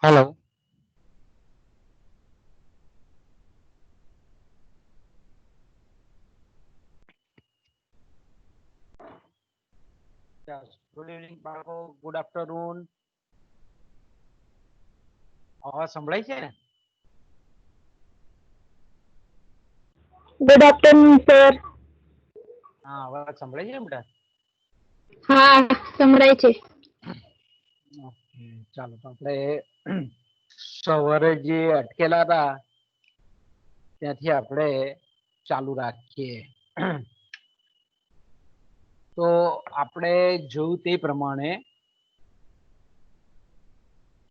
Hello. Yes. Good evening, બાળકો. Good afternoon. અવાજ સંભળાય છે ને? Good afternoon, sir. હા, અવાજ સંભળાય છે ને બેટા? હા, સંભળાય છે. ઓકે, ચાલો તો આપણે સવારે જે અટકેલા હતા ત્યાંથી આપણે ચાલુ રાખીએ. તો આપણે જોયું તે પ્રમાણે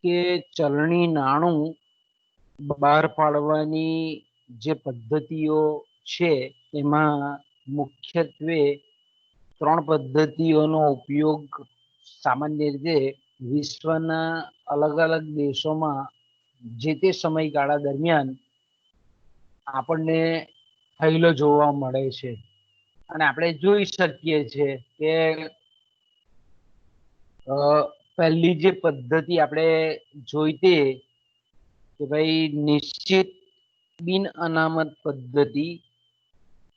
કે ચલણી નાણું બહાર પાડવાની જે પદ્ધતિઓ છે એમાં મુખ્યત્વે 3 પદ્ધતિઓનો ઉપયોગ સામાન્ય રીતે વિશ્વના અલગ અલગ દેશોમાં જે તે સમયગાળા દરમિયાન આપણને થયેલો જોવા મળે છે અને આપણે જોઈ શકીએ છીએ કે પહેલી જે પદ્ધતિ આપણે જોઈ તે કે ભાઈ નિશ્ચિત બિન અનામત પદ્ધતિ,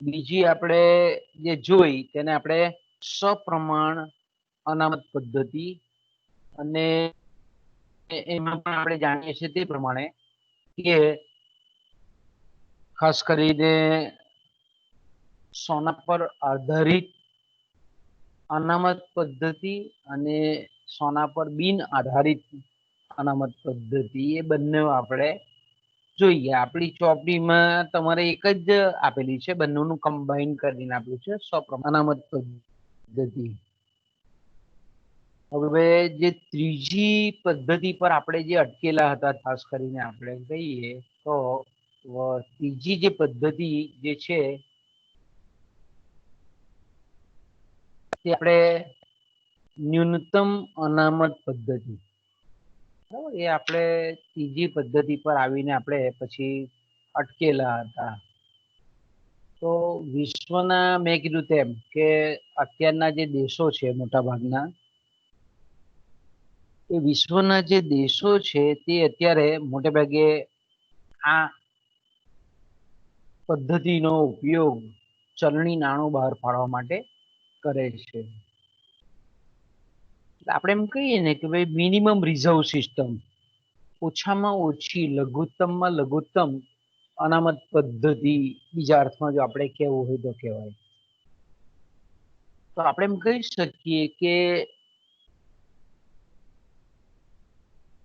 બીજી આપણે જે જોઈ તેને આપણે સપ્રમાણ અનામત પદ્ધતિ, અને એમાં પણ આપણે જાણીએ છીએ તે પ્રમાણે કે ખાસ કરીને સોના પર આધારિત અનામત પદ્ધતિ અને સોના પર બિન આધારિત અનામત પદ્ધતિ, એ બંને આપણે જોઈએ. આપણી ચોપડીમાં તમારે એક જ આપેલી છે, બંનેનું કમ્બાઈન કરીને આપ્યું છે, અનામત પદ્ધતિ. હવે જે ત્રીજી પદ્ધતિ પર આપણે જે અટકેલા હતા, ખાસ કરીને આપણે કહીએ તો ત્રીજી જે પદ્ધતિ જે છે તે આપણે ન્યૂનતમ અનામત પદ્ધતિ, બરાબર, એ આપણે ત્રીજી પદ્ધતિ પર આવીને આપણે પછી અટકેલા હતા. તો વિશ્વના મેં કીધું તેમ કે અત્યારના જે દેશો છે મોટા ભાગના, એ વિશ્વના જે દેશો છે તે અત્યારે મોટે ભાગે આ પદ્ધતિનો ઉપયોગ ચલણી નાણું બહાર પાડવા માટે કરે છે. આપણે એમ કહીએ ને કે ભાઈ મિનિમમ રિઝર્વ સિસ્ટમ, ઓછામાં ઓછી લઘુત્તમમાં લઘુત્તમ અનામત પદ્ધતિ, બીજા અર્થમાં જો આપણે કહેવું હોય તો કહેવાય. તો આપણે એમ કહી શકીએ કે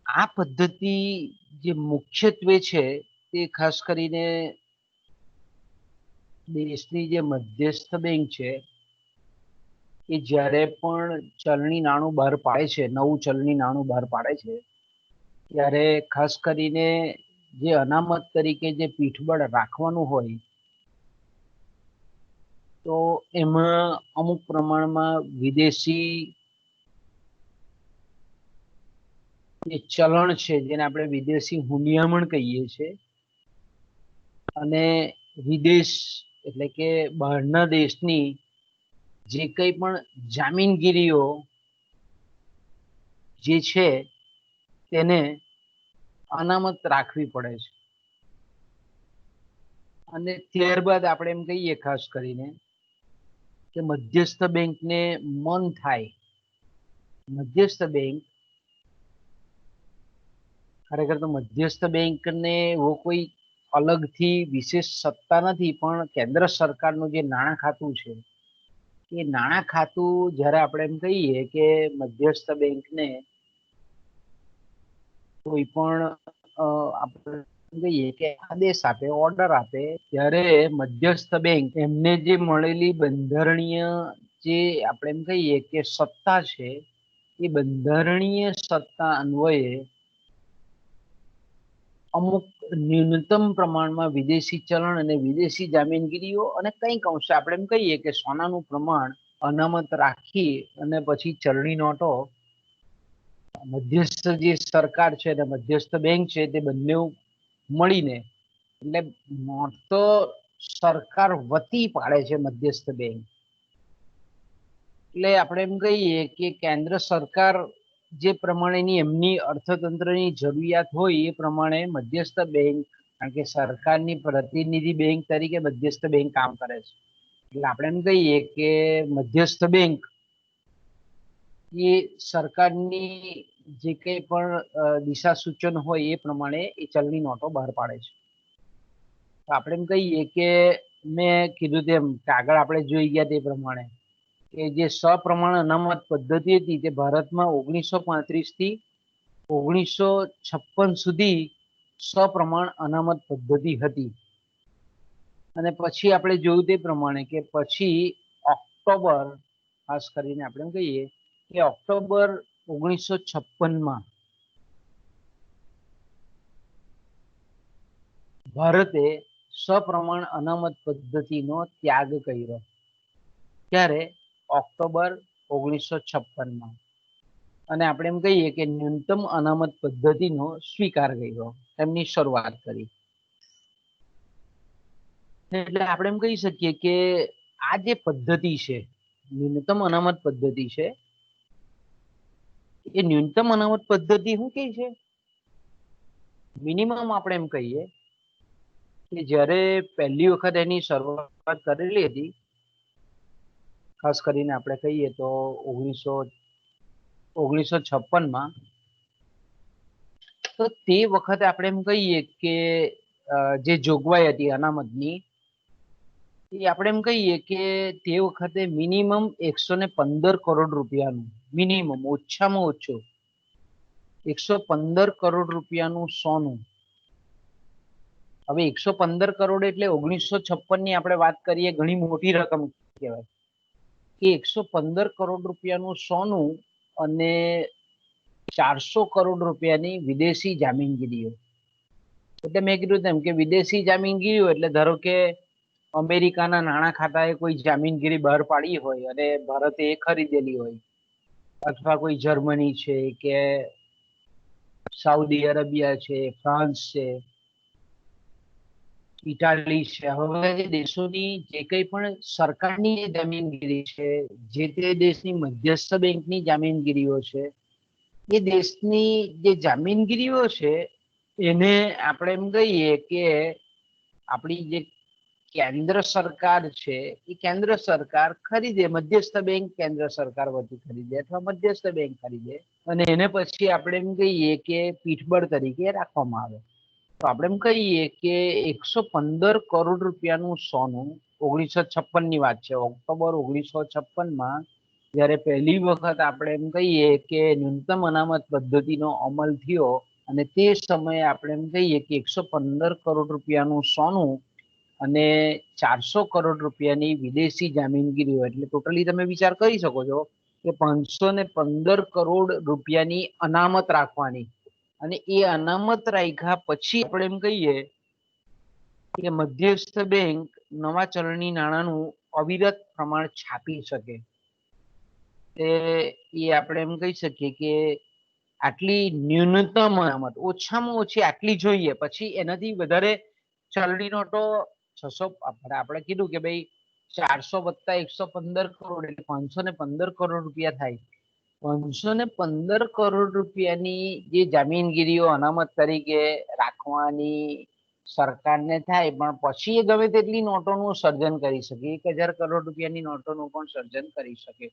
આ પદ્ધતિ જે મુખ્યત્વે છે તે ખાસ કરીને દેશની જે મધ્યસ્થ બેંક છે એ જ્યારે પણ ચલણી નાણું બહાર પાડે છે, નવું ચલણી નાણું બહાર પાડે છે, ત્યારે ખાસ કરીને જે અનામત તરીકે જે પીઠબળ રાખવાનું હોય તો એમાં અમુક પ્રમાણમાં વિદેશી જે ચલણ છે જેને આપણે વિદેશી હુંડિયામણ કહીએ છીએ, અને વિદેશ એટલે કે બહારના દેશની જે કંઈ પણ જામીનગીરીઓ જે છે તેને અનામત રાખવી પડે છે. અને ત્યારબાદ આપણે એમ કહીએ ખાસ કરીને કે મધ્યસ્થ બેંકને મન થાય, મધ્યસ્થ બેંક ખરેખર તો મધ્યસ્થ બેંકને એવો કોઈ અલગથી વિશેષ સત્તા નથી, પણ કેન્દ્ર સરકારનું જે નાણાં ખાતું છે એ નાણાં ખાતું જ્યારે આપણે એમ કહીએ કે મધ્યસ્થ બેંકને કોઈ પણ આપણે કહીએ કે આદેશ આપે, ઓર્ડર આપે, ત્યારે મધ્યસ્થ બેંક એમને જે મળેલી બંધારણીય જે આપણે એમ કહીએ કે સત્તા છે, એ બંધારણીય સત્તા અન્વયે અમુક ન્યૂનતમ પ્રમાણમાં વિદેશી ચલણ અને વિદેશી જામીનગીરીઓ અને કંઈક અંશે આપણે એમ કહીએ કે સોનાનું પ્રમાણ અનામત રાખી અને પછી ચલણી નોટો મધ્યસ્થ જે સરકાર છે અને મધ્યસ્થ બેંક છે તે બંને મળીને, એટલે નોટ તો સરકાર વતી પાડે છે મધ્યસ્થ બેંક, એટલે આપણે એમ કહીએ કે કેન્દ્ર સરકાર જે પ્રમાણેની એમની અર્થતંત્રની જરૂરિયાત હોય એ પ્રમાણે મધ્યસ્થ બેંક, કારણ કે સરકારની પ્રતિનિધિ બેંક તરીકે મધ્યસ્થ બેંક કામ કરે છે. એટલે આપણે એમ કહીએ કે મધ્યસ્થ બેંક એ સરકારની જે કંઈ પણ દિશા સૂચન હોય એ પ્રમાણે એ ચલણી નોટો બહાર પાડે છે. તો આપણે એમ કહીએ કે મેં કીધું તેમ કે આગળ આપણે જોઈ ગયા તે પ્રમાણે કે જે સપ્રમાણ અનામત પદ્ધતિ હતી તે ભારતમાં 1935 થી 1956 સુધી સપ્રમાણ અનામત પદ્ધતિ હતી. અને પછી આપણે જોયું તે પ્રમાણે કે પછી ઓક્ટોબર, ખાસ કરીને આપણે એમ કહીએ કે ઓક્ટોબર 1956માં ભારતે સપ્રમાણ અનામત પદ્ધતિનો ત્યાગ કર્યો. ત્યારે ઓક્ટોબર 1956માં. અને આપણે એમ કહીએ કે ન્યૂનતમ અનામત પદ્ધતિનો સ્વીકાર કર્યો, એમની શરૂઆત કરી. એટલે આપણે એમ કહી શકીએ કે આ જે પદ્ધતિ છે, ન્યૂનતમ અનામત પદ્ધતિ છે, એ ન્યૂનતમ અનામત પદ્ધતિ શું કે છે? મિનિમમ આપણે એમ કહીએ કે જ્યારે પહેલી વખત એની શરૂઆત કરેલી હતી, ખાસ કરીને આપણે કહીએ તો 1956માં, તો તે વખતે આપણે એમ કહીએ કે જે જોગવાઈ હતી અનામતની, એ આપણે એમ કહીએ કે તે વખતે મિનિમમ 115 કરોડ રૂપિયાનું, મિનિમમ ઓછામાં ઓછું 115 કરોડ રૂપિયાનું સોનું. હવે 115 કરોડ એટલે 1956ની આપણે વાત કરીએ, ઘણી મોટી રકમ કહેવાય. કે 115 કરોડ રૂપિયાનું સોનું અને 400 કરોડ રૂપિયાની વિદેશી જામીનગીરીઓ. એટલે મેં કીધું તેમ કે વિદેશી જામીનગીરીઓ એટલે ધારો કે અમેરિકાના નાણાં ખાતાએ કોઈ જામીનગીરી બહાર પાડી હોય અને ભારતે એ ખરીદેલી હોય, અથવા કોઈ જર્મની છે કે સાઉદી અરેબિયા છે, ફ્રાન્સ છે, ઇટાલી છે, હવે દેશોની જે કંઈ પણ સરકારની જામીનગીરી છે, જે તે દેશની મધ્યસ્થ બેંકની જામીનગીરીઓ છે, એ દેશની જે જામીનગીરીઓ છે એને આપણે એમ કહીએ કે આપણી જે કેન્દ્ર સરકાર છે એ કેન્દ્ર સરકાર ખરીદે, મધ્યસ્થ બેંક કેન્દ્ર સરકાર વતી ખરીદે અથવા મધ્યસ્થ બેંક ખરીદે, અને એને પછી આપણે એમ કહીએ કે પીઠબળ તરીકે રાખવામાં આવે. તો આપણે એમ કહીએ કે 115 કરોડ રૂપિયાનું સોનું, 1956ની વાત છે, ઓક્ટોબર 1956માં જ્યારે પહેલી વખત આપણે એમ કહીએ કે ન્યૂનતમ અનામત પદ્ધતિનો અમલ થયો, અને તે સમયે આપણે એમ કહીએ કે 115 કરોડ રૂપિયાનું સોનું અને 400 કરોડ રૂપિયાની વિદેશી જામીનગીરીઓ, એટલે ટોટલી તમે વિચાર કરી શકો છો કે 515 કરોડ રૂપિયાની અનામત રાખવાની. અને એ અનામત રાખ્યા પછી આપણે એમ કહીએ કે મધ્યસ્થ બેંક નવા ચલણી નાણાંનું અવિરત પ્રમાણ છાપી શકે. એ આપણે એમ કહી શકીએ કે આટલી ન્યૂનતમ અનામત, ઓછામાં ઓછી આટલી જોઈએ, પછી એનાથી વધારે ચલણી નોટો 600, આપણે કીધું કે ભાઈ 400 વત્તા 115 કરોડ એટલે 515 કરોડ રૂપિયા થાય. 515 કરોડ રૂપિયાની જે જામીનગીરીઓ અનામત તરીકે રાખવાની સરકારને થાય, પણ પછી એ ગમે તેટલી નોટોનું સર્જન કરી શકે, 1000 કરોડ રૂપિયાની નોટોનું પણ સર્જન કરી શકે.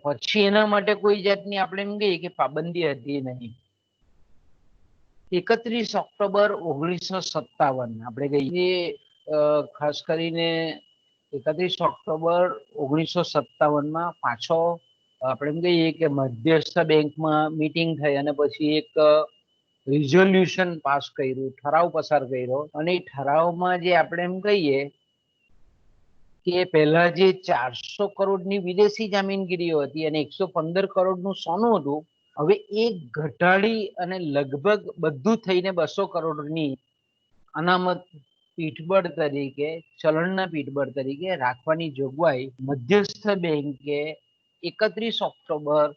પછી એના માટે કોઈ જાતની આપણે એમ કહીએ કે પાબંદી હતી નહીં. 31 ઓક્ટોબર 1957 આપણે કહીએ, ખાસ કરીને 31 ઓક્ટોબર 1957માં પાછો આપણે એમ કહીએ કે મધ્યસ્થ બેંકમાં મીટિંગ થઈ અને પછી એક રિઝોલ્યુશન પાસ કર્યું, ઠરાવ પસાર કર્યો, અને એ ઠરાવમાં જે આપણે એમ કહીએ કે પહેલા જે 400 કરોડની વિદેશી જામીનગીરીઓ હતી અને 115 કરોડનું સોનું હતું, હવે એ ઘટાડી અને લગભગ બધું થઈને 200 કરોડની અનામત પીઠબળ તરીકે, ચલણના પીઠબળ તરીકે રાખવાની જોગવાઈ મધ્યસ્થ બેંકે 31 ઓક્ટોબર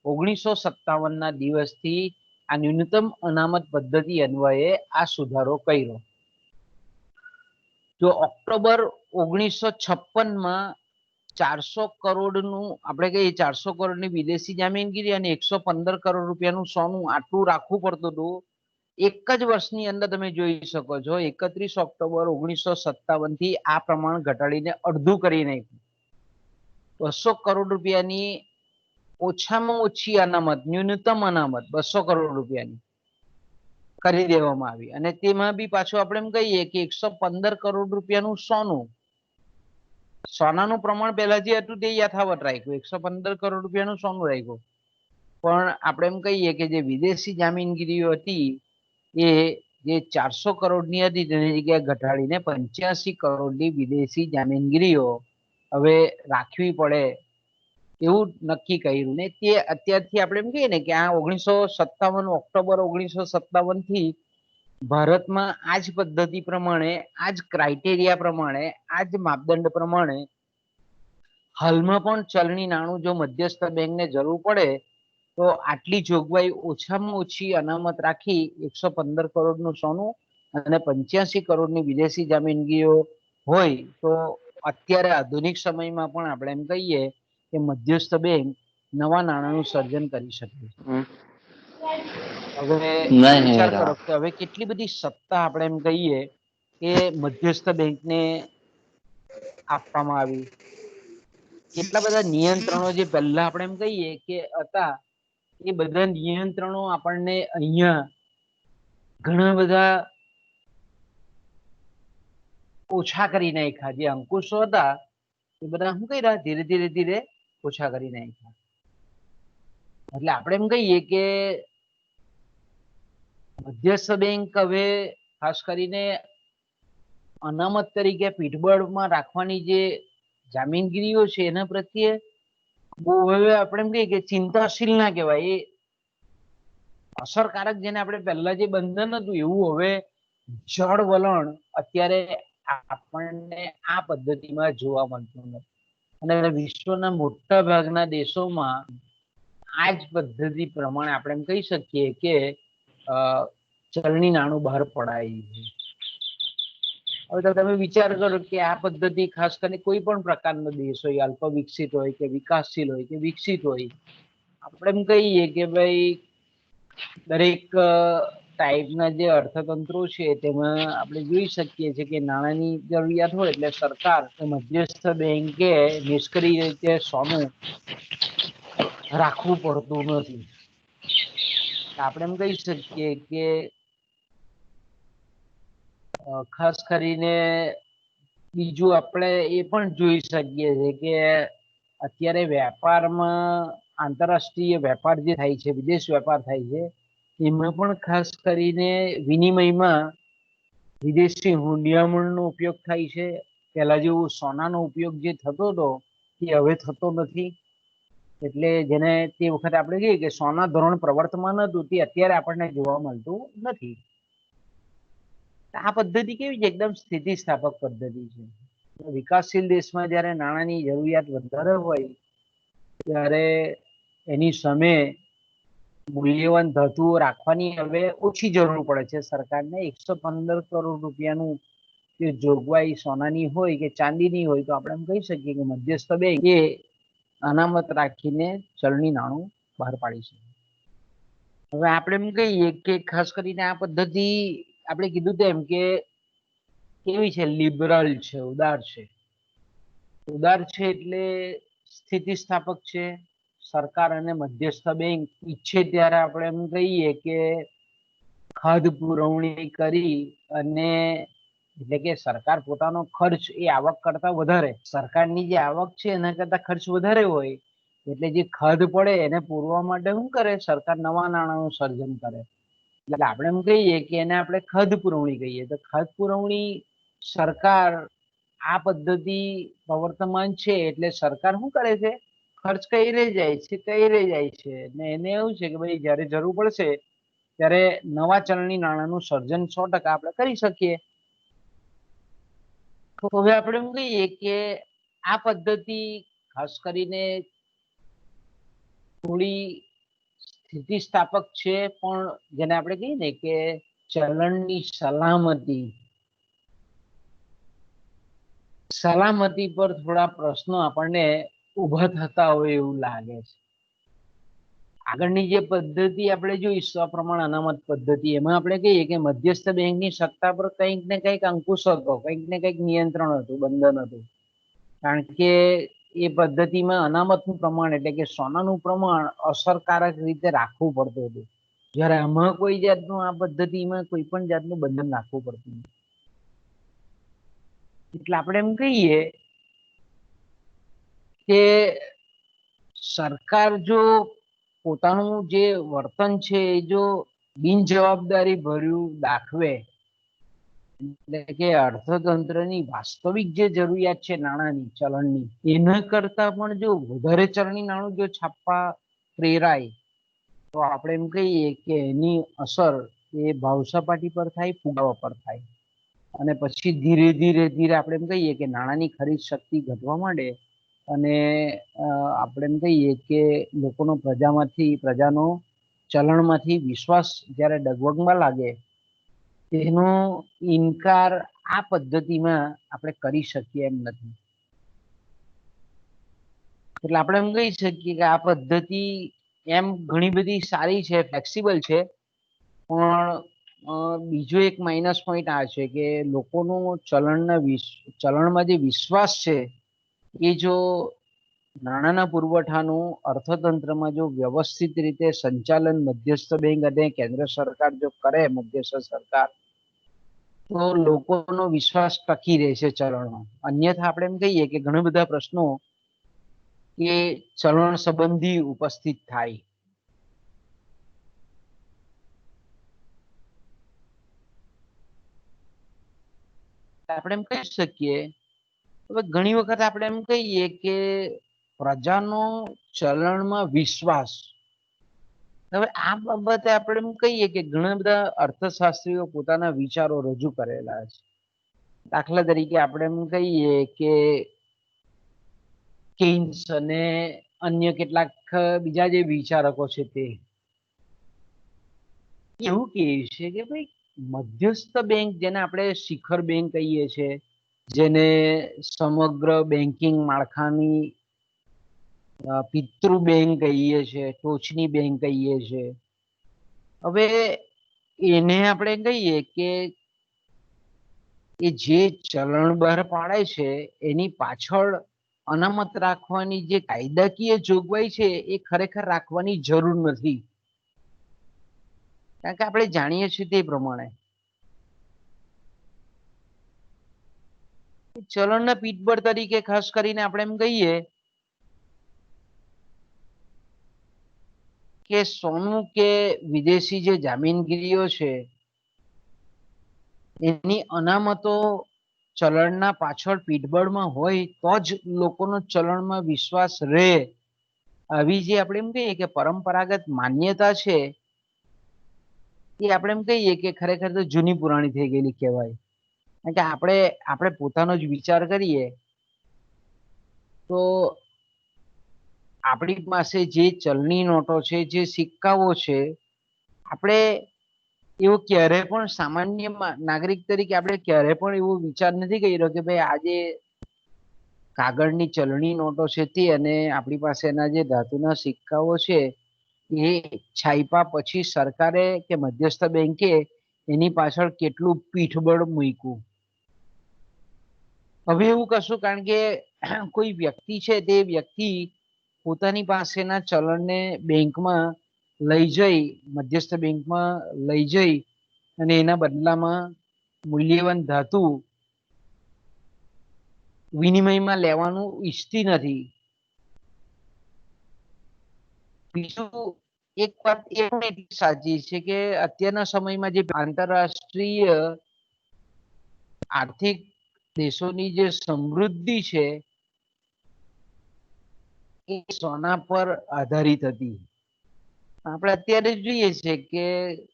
1957ના દિવસથી આ ન્યૂનતમ અનામત પદ્ધતિ અન્વયે આ સુધારો કર્યો. જો ઓક્ટોબર 1956માં 400 કરોડનું આપણે કહીએ 400 કરોડની વિદેશી જામીનગીરી અને 115 કરોડ રૂપિયાનું સોનું આટલું રાખવું પડતું હતું. એક જ વર્ષની અંદર તમે જોઈ શકો છો 31 ઓક્ટોબર 1957 થી આ પ્રમાણ ઘટાડીને અડધું કરી નાખ્યું. 200 કરોડ રૂપિયાની ઓછામાં ઓછી અનામત, ન્યૂનતમ અનામત 200 કરોડ રૂપિયાની કરી દેવામાં આવી. અને તેમાં બી પાછું આપણે એમ કહીએ કે 115 કરોડ રૂપિયાનું સોનું, સોનાનું પ્રમાણ પહેલા જે હતું તે યથાવત રાખ્યું, 115 કરોડ રૂપિયાનું સોનું રાખ્યું. પણ આપણે એમ કહીએ કે જે વિદેશી જામીનગીરીઓ હતી એ જે 400 કરોડની હતી તેની જગ્યાએ ઘટાડીને 85 કરોડની વિદેશી જામીનગીરીઓ હવે રાખવી પડે એવું નક્કી કર્યું. ને તે અત્યારથી આપણે એમ કહીએ ને કે આ 1957 ઓક્ટોબર 1957 થી ભારતમાં આ જ પદ્ધતિ પ્રમાણે, આ જ ક્રાઇટેરિયા પ્રમાણે, આ જ માપદંડ પ્રમાણે હાલમાં પણ ચલણી નાણું જો મધ્યસ્થ બેંકને જરૂર પડે તો આટલી જોગવાઈ ઓછામાં ઓછી અનામત રાખી 115 કરોડનું સોનું અને 85 કરોડની વિદેશી જામીનગીરીઓ હોય તો અત્યારે આધુનિક સમયમાં પણ આપણે એમ કહીએ કે મધ્યસ્થ બેંક નવા નાણાંનું સર્જન કરી શકે. હવે વિચાર કરો કે હવે કેટલી બધી સત્તા આપણે એમ કહીએ કે મધ્યસ્થ બેંકને આપવામાં આવી. કેટલા બધા નિયંત્રણો જે પહેલા આપણે એમ કહીએ કે હતા એ બધા નિયંત્રણો આપણને અહીંયા ઘણા બધા ઓછા કરી નાખ્યા. જે અંકુશો હતા એ બધા શું કર્યા, ધીરે ધીરે ધીરે ઓછા કરી નાખ્યા. એટલે આપણે એમ કહીએ કે મધ્યસ્થ બેંક હવે ખાસ કરીને અનામત તરીકે પીઠબળમાં રાખવાની જે જામીનગીરીઓ છે એના પ્રત્યે બહુ હવે આપણે એમ કહીએ કે ચિંતાશીલ ના કહેવાય. એ અસરકારક જેને આપણે પહેલા જે બંધન હતું એવું હવે જળ વલણ અત્યારે આપણને આ પદ્ધતિમાં જોવા મળતું નથી. અને વિશ્વના મોટા ભાગના દેશોમાં આ જ પદ્ધતિ પ્રમાણે આપણે એમ કહી શકીએ કે ચલણી નાણું બહાર પડાય છે. હવે તો તમે વિચાર કરો કે આ પદ્ધતિ ખાસ કરીને કોઈ પણ પ્રકારનો દેશ હોય, અલ્પ વિકસિત હોય કે વિકાસશીલ હોય કે વિકસિત હોય, આપણે એમ કહીએ કે ભાઈ દરેક ટાઈપના જે અર્થતંત્રો છે તેમાં આપણે જોઈ શકીએ છીએ કે નાણાંની જરૂરિયાત હોય એટલે સરકાર મધ્યસ્થ બેંકે નિષ્ક્રિય રીતે સોનું રાખવું પડતું નથી. આપણે એમ કહી શકીએ કે ખાસ કરીને બીજું આપણે એ પણ જોઈ શકીએ છીએ કે અત્યારે વેપારમાં આંતરરાષ્ટ્રીય વેપાર જે થાય છે, વિદેશ વેપાર થાય છે, એમાં પણ ખાસ કરીને વિનિમયમાં વિદેશી હુંડિયામણનો ઉપયોગ થાય છે. પહેલા જેવું સોનાનો ઉપયોગ જે થતો હતો એ હવે થતો નથી. એટલે જેને તે વખતે આપણે કહીએ કે સોના ધોરણ પ્રવર્તમાન હતું તે અત્યારે આપણને જોવા મળતું નથી. આ પદ્ધતિ કેવી છે, એકદમ સ્થિતિસ્થાપક પદ્ધતિ છે. વિકાસશીલ દેશમાં જ્યારે નાણાંની જરૂરિયાત વધારે હોય ત્યારે એની સામે મૂલ્યવાન ધાતુઓ રાખવાની હવે ઓછી જરૂર પડે છે સરકારને. 115 કરોડ રૂપિયાનું જે જોગવાઈ સોનાની હોય કે ચાંદીની હોય તો આપણે એમ કહી શકીએ કે મધ્યસ્થ બેંક એ અનામત રાખીને ચલણી નાણું બહાર પાડી શકે. હવે આપણે એમ કહીએ કે ખાસ કરીને આ પદ્ધતિ આપણે કીધું તેમ કે કેવી છે, લિબરલ છે, ઉદાર છે. ઉદાર છે એટલે સ્થિતિસ્થાપક છે. સરકાર અને મધ્યસ્થ બેંક ઈચ્છે ત્યારે આપણે એમ કહીએ કે ખાધ પુરવણી કરી અને એટલે કે સરકાર પોતાનો ખર્ચ એ આવક કરતા વધારે, સરકારની જે આવક છે એના કરતા ખર્ચ વધારે હોય એટલે જે ખાધ પડે એને પૂરવા માટે શું કરે, સરકાર નવા નાણાંનું સર્જન કરે. એટલે આપણે એમ કહીએ કે એને આપણે ખાધ પુરવણી કહીએ. તો ખાધ પુરવણી સરકાર આ પદ્ધતિ પ્રવર્તમાન છે એટલે સરકાર શું કરે છે, ખર્ચ કઈ રહી જાય છે. ને એને એવું છે કે ભાઈ જયારે જરૂર પડશે ત્યારે નવા ચલણી નાણાંનું સર્જન 100% આપણે કરી શકીએ. તો હવે આપણે એમ કહીએ કે આ પદ્ધતિ ખાસ કરીને થોડી સ્થિતિસ્થાપક છે, પણ જેને આપણે કહીએ ને કે ચલણની સલામતી સલામતી પર થોડા પ્રશ્નો આપણને ઉભા થતા હોય એવું લાગે છે. આગળની જે પદ્ધતિ આપણે જોઈ સપ્રમાણ અનામત પદ્ધતિ, એમાં આપણે કહીએ કે મધ્યસ્થ બેંકની સત્તા પર કંઈક ને કંઈક અંકુશ હતો, કંઈક ને કંઈક નિયંત્રણ હતું, બંધન હતું. કારણ કે એ પદ્ધતિમાં અનામતનું પ્રમાણ એટલે કે સોનાનું પ્રમાણ અસરકારક રીતે રાખવું પડતું હતું. જ્યારે આમાં કોઈ જાતનું આ પદ્ધતિમાં કોઈ પણ જાતનું બંધન રાખવું પડતું નથી. એટલે આપણે એમ કહીએ કે સરકાર જો પોતાનું જે વર્તન છે એ જો બિનજવાબદારી ભર્યું દાખવે, એટલે કે અર્થતંત્રની વાસ્તવિક જે જરૂરિયાત છે નાણાંની, ચલણની, એના કરતા પણ જો વધારે ચલણી નાણું જો છાપવા પ્રેરાય, તો આપણે એમ કહીએ કે એની અસર એ ભાવ સપાટી પર થાય, ફુગાવા પર થાય, અને પછી ધીરે ધીરે ધીરે આપણે એમ કહીએ કે નાણાંની ખરીદ શક્તિ ઘટવા માંડે, અને આપણે એમ કહીએ કે લોકોનો પ્રજાનો ચલણમાંથી વિશ્વાસ જ્યારે ડગમગવા લાગે, તેનો ઇનકાર આ પદ્ધતિમાં આપણે કરી શકીએ એમ નથી. એટલે આપણે એમ કહી શકીએ કે આ પદ્ધતિ એમ ઘણી બધી સારી છે, ફ્લેક્સિબલ છે, પણ બીજો એક માઇનસ પોઈન્ટ આ છે કે લોકોનો ચલણમાં જે વિશ્વાસ છે એ જો નાણાંના પુરવઠાનું અર્થતંત્રમાં જો વ્યવસ્થિત રીતે સંચાલન મધ્યસ્થ બેંક અને કેન્દ્ર સરકાર જો કરે, મધ્યસ્થ સરકાર, તો લોકોનો વિશ્વાસ ટકી રહેશે ચલણમાં. અન્યથા આપણે એમ કહીએ કે ઘણા બધા પ્રશ્નો એ ચલણ સંબંધી ઉપસ્થિત થાય. આપણે એમ કહી શકીએ, હવે ઘણી વખત આપણે એમ કહીએ કે પ્રજાનો ચલણમાં વિશ્વાસ, હવે આ બાબતે આપણે એમ કહીએ કે ઘણા બધા અર્થશાસ્ત્રીઓ પોતાના વિચારો રજૂ કરેલા છે. દાખલા તરીકે આપણે એમ કહીએ કે કેન્સ અને અન્ય કેટલાક બીજા જે વિચારકો છે તે એવું કહે છે કે ભાઈ મધ્યસ્થ બેંક, જેને આપણે શિખર બેંક કહીએ છીએ, જેને સમગ્ર બેન્કિંગ માળખાની પિતૃ બેંક કહીએ છીએ, ટોચની બેંક કહીએ છીએ, હવે એને આપણે કહીએ કે એ જે ચલણ બહાર પાડે છે એની પાછળ અનામત રાખવાની જે કાયદાકીય જોગવાઈ છે એ ખરેખર રાખવાની જરૂર નથી. કારણ કે આપણે જાણીએ છીએ તે પ્રમાણે ચલણના પીઠબળ તરીકે ખાસ કરીને આપણે એમ કહીએ કે સોનું કે વિદેશી જે જામીનગીરીઓ છે એની અનામતો ચલણના પાછળ પીઠબળમાં હોય તો જ લોકોનો ચલણમાં વિશ્વાસ રહે, આવી જે આપણે એમ કહીએ કે પરંપરાગત માન્યતા છે એ આપણે એમ કહીએ કે ખરેખર તો જૂની પુરાણી થઈ ગયેલી કહેવાય. કારણ કે આપણે પોતાનો જ વિચાર કરીએ તો આપણી પાસે જે ચલણી નોટો છે, જે સિક્કાઓ છે, આપણે એવો ક્યારે પણ સામાન્ય નાગરિક તરીકે આપણે ક્યારે પણ એવો વિચાર નથી કર્યો કે ભાઈ આજે કાગળની ચલણી નોટો છે તે અને આપણી પાસે એના જે ધાતુના સિક્કાઓ છે એ છાપ્યા પછી સરકારે કે મધ્યસ્થ બેંકે એની પાછળ કેટલું પીઠબળ મૂક્યું. હવે એવું કશું, કારણ કે કોઈ વ્યક્તિ છે તે વ્યક્તિ પોતાની પાસેના ચલણને બેંકમાં લઈ જઈ, મધ્યસ્થ બેંકમાં લઈ જઈ અને એના બદલામાં મૂલ્યવાન ધાતુ વિનિમયમાં લેવાનું ઈચ્છતી નથી. બીજું એક વાત એ પણ એટલી સાચી છે કે અત્યારના સમયમાં જે આંતરરાષ્ટ્રીય આર્થિક દેશોની જે સમૃદ્ધિ છે એ સોના પર આધારિત હતી. આપણે અત્યારે જોઈએ છે કે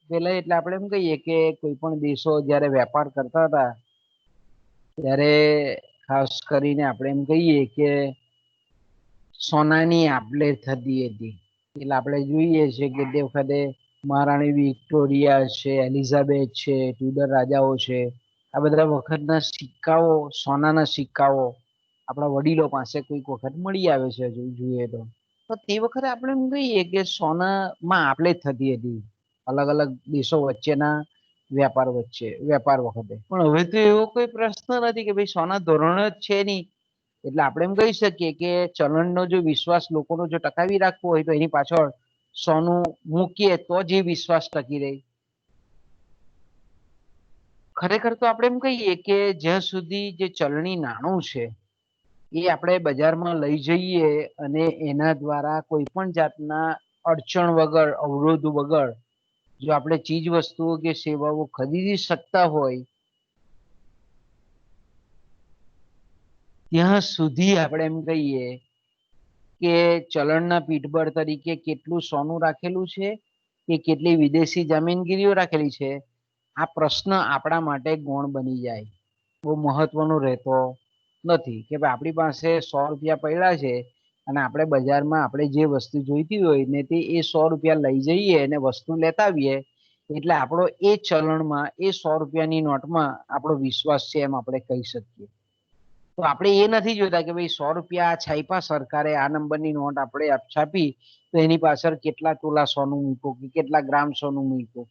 પેલા એટલે આપણે એમ કહીએ કે કોઈ પણ દેશો જયારે વેપાર કરતા હતા ત્યારે ખાસ કરીને આપણે એમ કહીએ કે સોનાની આપ-લે થતી હતી. એટલે આપણે જોઈએ છે કે તે વખતે મહારાણી વિક્ટોરિયા છે, એલિઝાબેથ છે, ટ્યુડર રાજાઓ છે, આ બધા વખતના સિક્કાઓ, સોનાના સિક્કાઓ આપણા વડીલો પાસે કોઈક વખત મળી આવે છે જોઈએ તો તે વખતે આપણે એમ કહીએ કે સોનામાં આપલે જ થતી હતી અલગ અલગ દેશો વચ્ચેના વેપાર વખતે, પણ હવે તો એવો કોઈ પ્રશ્ન નથી કે ભાઈ સોના ધોરણ જ છે નહીં. એટલે આપણે એમ કહી શકીએ કે ચલણનો જો વિશ્વાસ લોકોનો જો ટકાવી રાખવો હોય તો એની પાછળ સોનું મૂકીએ તો જ એ વિશ્વાસ ટકી રહે. ખરેખર તો આપણે એમ કહીએ કે જ્યાં સુધી જે ચલણી નાણું છે એ આપણે બજારમાં લઈ જઈએ અને એના દ્વારા કોઈ પણ જાતના અડચણ વગર, અવરોધ વગર જો આપણે ચીજ વસ્તુઓ કે સેવાઓ ખરીદી શકતા હોય ત્યાં સુધી આપણે એમ કહીએ કે ચલણના પીઠબળ તરીકે કેટલું સોનું રાખેલું છે કે કેટલી વિદેશી જામીનગીરીઓ રાખેલી છે, આ પ્રશ્ન આપણા માટે ગૌણ બની જાય, બહુ મહત્વનો રહેતો નથી કે ભાઈ આપણી પાસે 100 રૂપિયા પડ્યા છે અને આપણે બજારમાં આપણે જે વસ્તુ જોઈતી હોય ને તે એ 100 રૂપિયા લઈ જઈએ અને વસ્તુ લેતા આવીએ એટલે આપણો એ ચલણમાં એ 100 રૂપિયાની નોટમાં આપણો વિશ્વાસ છે એમ આપણે કહી શકીએ. તો આપણે એ નથી જોતા કે ભાઈ 100 રૂપિયા છાપ્યા સરકારે, આ નંબરની નોટ આપણે છાપી તો એની પાછળ કેટલા તોલા સોનું મૂક્યું કે કેટલા ગ્રામ સોનું મૂક્યું.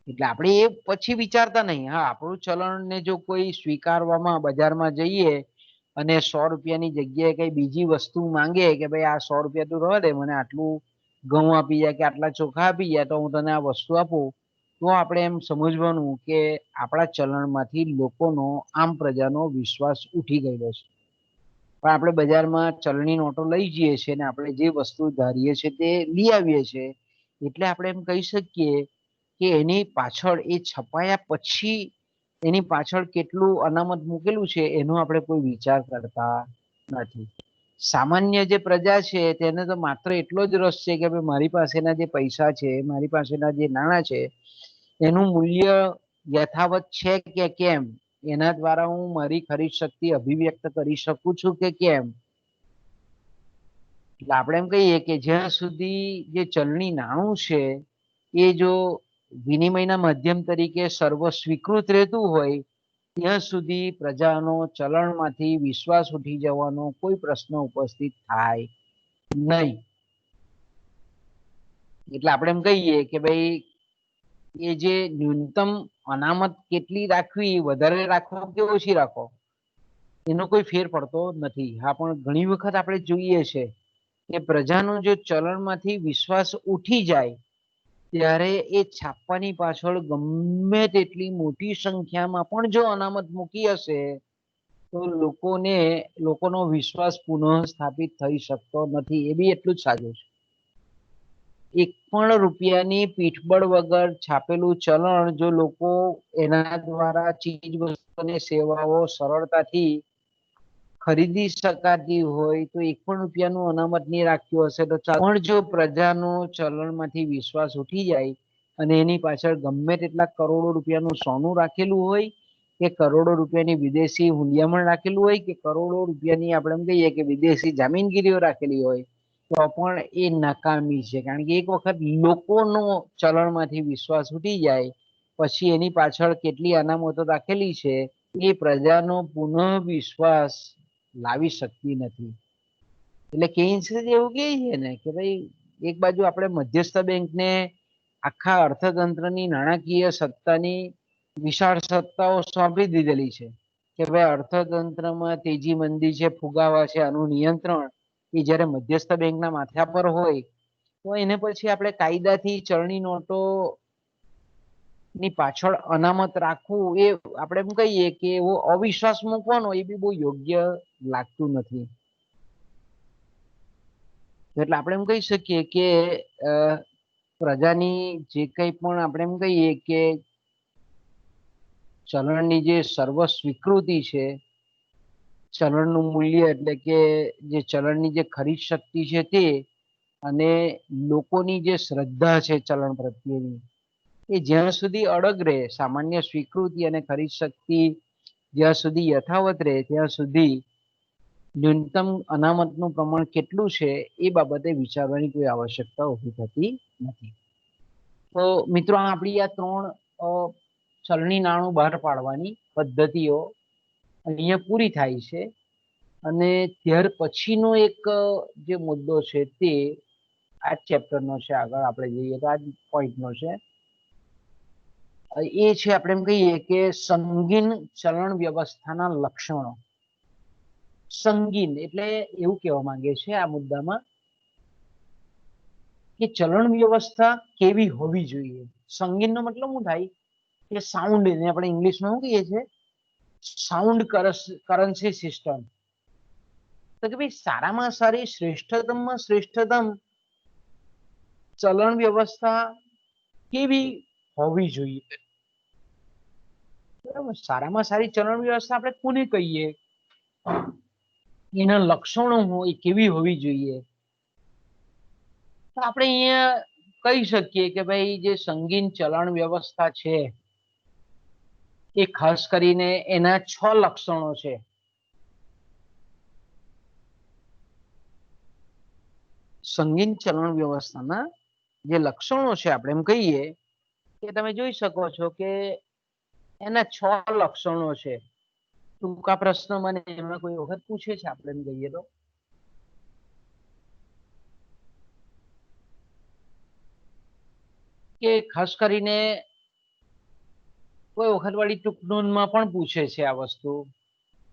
એટલે આપણે એ પછી વિચારતા નહીં. હા, આપણું ચલણને જો કોઈ સ્વીકારવામાં બજારમાં જઈએ અને 100 રૂપિયાની જગ્યાએ કઈ બીજી વસ્તુ માંગે કે ભાઈ આ 100 રૂપિયા તું રહેવા દે, મને આટલું ઘઉં આપી જાય કે આટલા ચોખા આપી જાય તો હું તને આ વસ્તુ આપું, તો આપણે એમ સમજવાનું કે આપણા ચલણમાંથી લોકોનો, આમ પ્રજાનો વિશ્વાસ ઉઠી ગયેલો છે. પણ આપણે બજારમાં ચલણી નોટો લઈ જઈએ છીએ અને આપણે જે વસ્તુ ધારીએ છીએ તે લઈ આવીએ છીએ. એટલે આપણે એમ કહી શકીએ કે એની પાછળ એ છપાયા પછી એની પાછળ કેટલું અનામત મૂકેલું છે એનો આપણે કોઈ વિચાર કરતા નથી. સામાન્ય જે પ્રજા છે તેને તો માત્ર એટલો જ રસ છે કે ભાઈ મારી પાસેના જે પૈસા છે, મારી પાસેના જે નાણાં છે એનું મૂલ્ય યથાવત છે કે કેમ, એના દ્વારા હું મારી ખરીદ શક્તિ અભિવ્યક્ત કરી શકું છું કે કેમ. એટલે આપણે એમ કહીએ કે જ્યાં સુધી જે ચલણી નાણું છે એ જો વિનિમયના માધ્યમ તરીકે સર્વ સ્વીકૃત રહેતું હોય ત્યાં સુધી પ્રજાનો ચલણમાંથી વિશ્વાસ ઉઠી જવાનો કોઈ પ્રશ્ન ઉપસ્થિત થાય નહીં. એટલે આપણે એમ કહીએ કે ભાઈ એ જે ન્યૂનતમ અનામત કેટલી રાખવી, વધારે રાખવો કે ઓછી રાખવો, એનો કોઈ ફેર પડતો નથી. હા, પણ ઘણી વખત આપણે જોઈએ છે કે પ્રજાનો જો ચલણમાંથી વિશ્વાસ ઉઠી જાય ત્યારે એ છાપવાની પાછળ ગમે તેટલી મોટી સંખ્યામાં પણ જો અનામત મૂકી હશે તો લોકોનો વિશ્વાસ પુનઃ સ્થાપિત થઈ શકતો નથી. એ બી એટલું જ સાચું છે. 1 પણ રૂપિયાની પીઠબળ વગર છાપેલું ચલણ જો લોકો એના દ્વારા ચીજ વસ્તુ અને સેવાઓ સરળતાથી ખરીદી શકાતી હોય તો 1 પણ રૂપિયાનું અનામત નહીં રાખ્યું હશે તો પણ જો પ્રજાનો ચલણમાંથી વિશ્વાસ ઉઠી જાય અને એની પાછળ ગમે તેટલા કરોડો રૂપિયાનું સોનું રાખેલું હોય કે કરોડો રૂપિયાની વિદેશી હુંડિયામણ રાખેલું હોય કે કરોડો રૂપિયાની આપણે એમ કહીએ કે વિદેશી જામીનગીરીઓ રાખેલી હોય તો પણ એ નકામી છે. કારણ કે એક વખત લોકોનો ચલણમાંથી વિશ્વાસ ઉઠી જાય પછી એની પાછળ કેટલી અનામતો રાખેલી છે એ પ્રજાનો પુનઃ વિશ્વાસ લાવી શકતી નથી. એટલે કેન્સ એવું કહે છે ને કે ભાઈ એક બાજુ આપણે મધ્યસ્થ બેંકને આખા અર્થતંત્રની નાણાકીય સત્તાની વિશાળ સત્તાઓ સોંપી દીધેલી છે કે ભાઈ અર્થતંત્રમાં તેજી મંદી છે, ફુગાવા છે, આનું નિયંત્રણ એ જ્યારે મધ્યસ્થ બેંકના માથા પર હોય તો એને પછી આપણે કાયદાથી ચલણી નોટો ની પાછળ અનામત રાખવું એ આપણે એમ કહીએ કે એવો અવિશ્વાસ મૂકવાનો એ બી બહુ યોગ્ય લાગતું નથી. એટલે આપણે એમ કહી શકીએ કે પ્રજાની જે કંઈ પણ આપણે એમ કહીએ કે ચલણની જે સર્વ સ્વીકૃતિ છે, ચલણનું મૂલ્ય એટલે કે જે ચલણની જે ખરીદ શક્તિ છે તે અને લોકોની જે શ્રદ્ધા છે ચલણ પ્રત્યેની એ જ્યાં સુધી અડગ રહે, સામાન્ય સ્વીકૃતિ અને ખરીદ શક્તિ જ્યાં સુધી યથાવત રહે ત્યાં સુધી ન્યૂનતમ અનામતનું પ્રમાણ કેટલું છે એ બાબતે વિચારવાની કોઈ આવશ્યકતા ઊભી થતી નથી. તો મિત્રો આપણી આ 3 ચલણી નાણું બહાર પાડવાની પદ્ધતિઓ અહીંયા પૂરી થાય છે. અને ત્યાર પછીનો એક જે મુદ્દો છે તે આ ચેપ્ટરનો છે. આગળ આપણે જઈએ તો આ પોઈન્ટનો છે. એ છે આપણે એમ કહીએ કે સંગીન ચલણ વ્યવસ્થાના લક્ષણો. સંગીન એટલે એવું કહેવા માંગે છે આ મુદ્દામાં કે ચલણ વ્યવસ્થા કેવી હોવી જોઈએ. સંગીનનો મતલબ શું થાય કે સાઉન્ડ, એને આપણે ઇંગ્લિશમાં શું કહીએ છીએ, સાઉન્ડ કરન્સી સિસ્ટમ. તો કે ભાઈ સારામાં સારી, શ્રેષ્ઠતમમાં શ્રેષ્ઠતમ ચલણ વ્યવસ્થા કેવી હોવી જોઈએ. બરાબર, સારામાં સારી ચલણ વ્યવસ્થા આપણે કોને કહીએ, એના લક્ષણો હોય કેવી હોવી જોઈએ. તો આપણે અહીંયા કહી શકીએ કે ભાઈ જે સંગીન ચલણ વ્યવસ્થા છે એ ખાસ કરીને એના 6 લક્ષણો છે. સંગીન ચલણ વ્યવસ્થાના જે લક્ષણો છે આપણે એમ કહીએ કે તમે જોઈ શકો છો કે એના 6 લક્ષણો છે. ટૂંકા પ્રશ્ન મને એમાં કોઈ વખત પૂછે છે આપણે એમ કહીએ તો કે ખાસ કરીને કોઈ વખત વાળી ટૂંક નોંધમાં પણ પૂછે છે આ વસ્તુ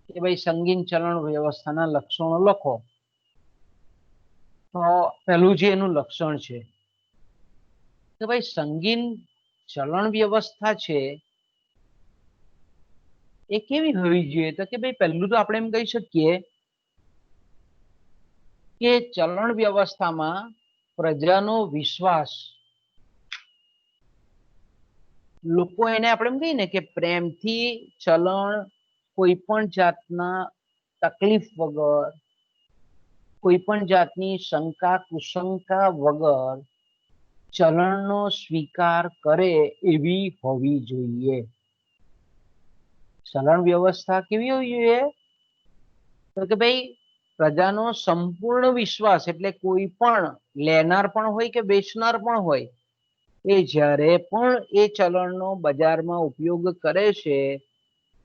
કે ભાઈ સંગીન ચલણ વ્યવસ્થાના લક્ષણો લખો. તો પહેલું જે એનું લક્ષણ છે કે ભાઈ સંગીન ચલણ વ્યવસ્થા છે એ કેવી હોવી જોઈએ. તો કે ભાઈ પહેલું તો આપણે એમ કહી શકીએ કે ચલણ વ્યવસ્થામાં પ્રજાનો વિશ્વાસ, લોકો એને આપણે એમ કહીએ ને કે પ્રેમથી ચલણ કોઈ પણ જાતના તકલીફ વગર, કોઈ પણ જાતની શંકા કુશંકા વગર ચલણનો સ્વીકાર કરે એવી હોવી જોઈએ. ચલણ વ્યવસ્થા કેવી હોવી જોઈએ તો કે ભાઈ પ્રજાનો સંપૂર્ણ વિશ્વાસ, એટલે કોઈ પણ લેનાર પણ હોય કે વેચનાર પણ હોય એ જ્યારે પણ એ ચલણનો બજારમાં ઉપયોગ કરે છે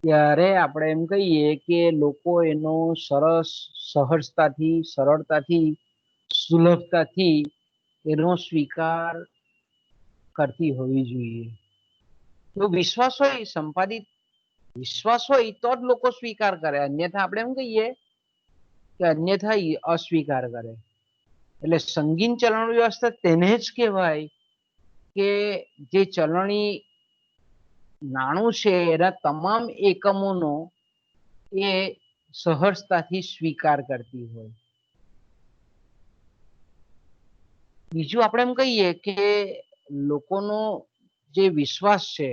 ત્યારે આપણે એમ કહીએ કે લોકો એનો સરસ સહજતાથી, સરળતાથી, સુલભતાથી એનો સ્વીકાર કરતી હોવી જોઈએ. જો વિશ્વાસ હોય, સંપાદિત વિશ્વાસ હોય તો જ લોકો સ્વીકાર કરે, અન્યથા આપણે એમ કહીએ કે અન્યથા અસ્વીકાર કરે. એટલે સંગીન ચલણ વ્યવસ્થા તેને જ કહેવાય કે જે ચલણી નાણું છે એના તમામ એકમોનો એ સહજતાથી સ્વીકાર કરતી હોય. બીજું આપણે એમ કહીએ કે લોકોનો જે વિશ્વાસ છે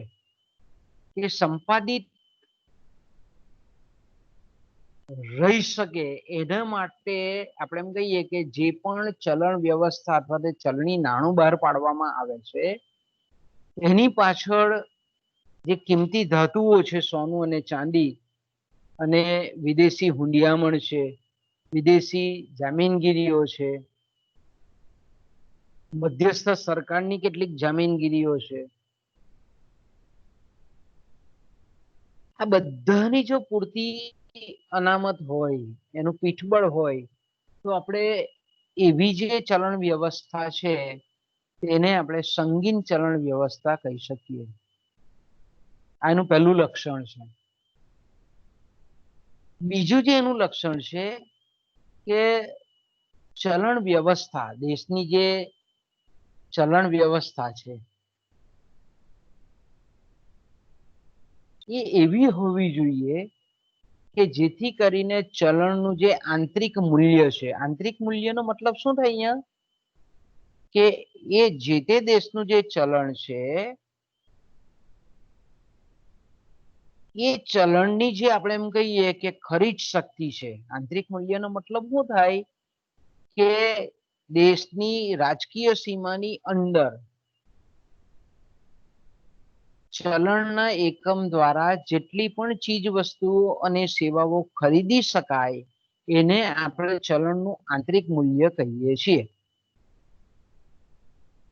એ સંપાદિત રહી શકે એના માટે આપણે એમ કહીએ કે જે પણ ચલણ વ્યવસ્થા અથવા તો ચલણી નાણું બહાર પાડવામાં આવે છે એની પાછળ જે કિંમતી ધાતુઓ છે, સોનું અને ચાંદી, અને વિદેશી હુંડિયામણ છે, વિદેશી જામીનગીરીઓ છે, મધ્યસ્થ સરકારની કેટલીક જામીનગીરીઓ છે, આ બધાની જો પૂરતી અનામત હોય, એનું પીઠબળ હોય તો આપણે એવી જે ચલણ વ્યવસ્થા છે તેને આપણે સંગીન ચલણ વ્યવસ્થા કહી શકીએ. આનું પહેલું લક્ષણ છે. બીજું જે એનું લક્ષણ છે કે ચલણ વ્યવસ્થા, દેશની જે ચલણ વ્યવસ્થા છે એ એવી હોવી જોઈએ કે જેથી કરીને ચલણનું જે આંતરિક મૂલ્ય છે, આંતરિક મૂલ્યનો મતલબ શું થાય અહીંયા કે એ જે તે દેશનું જે ચલણ છે એ ચલણની જે આપણે એમ કહીએ કે ખરીદ શક્તિ છે. આંતરિક મૂલ્યનો મતલબ શું થાય કે દેશની રાજકીય સીમાની અંદર ચલણના એકમ દ્વારા જેટલી પણ ચીજ વસ્તુઓ અને સેવાઓ ખરીદી શકાય એને આપણે ચલણનું આંતરિક મૂલ્ય કહીએ છીએ.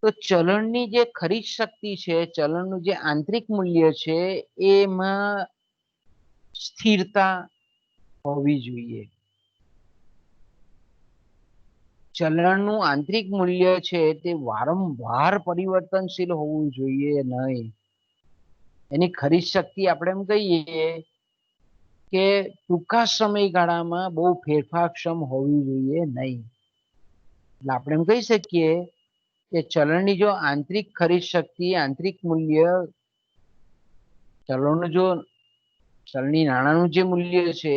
તો ચલણની જે ખરીદ શક્તિ છે, ચલણનું જે આંતરિક મૂલ્ય છે એમાં સ્થિરતા હોવી જોઈએ. ચલણનું આંતરિક મૂલ્ય છે તે વારંવાર પરિવર્તનશીલ હોવું જોઈએ નહીં. એની ખરીદ શક્તિ આપણે એમ કહીએ કે ટૂંકા સમયગાળામાં બહુ ફેરફારક્ષમ હોવી જોઈએ નહીં. એટલે આપણે એમ કહી શકીએ કે ચલણની જો આંતરિક ખરીદ શક્તિ, આંતરિક મૂલ્ય, ચલણનું જો ચલણી નાણાંનું જે મૂલ્ય છે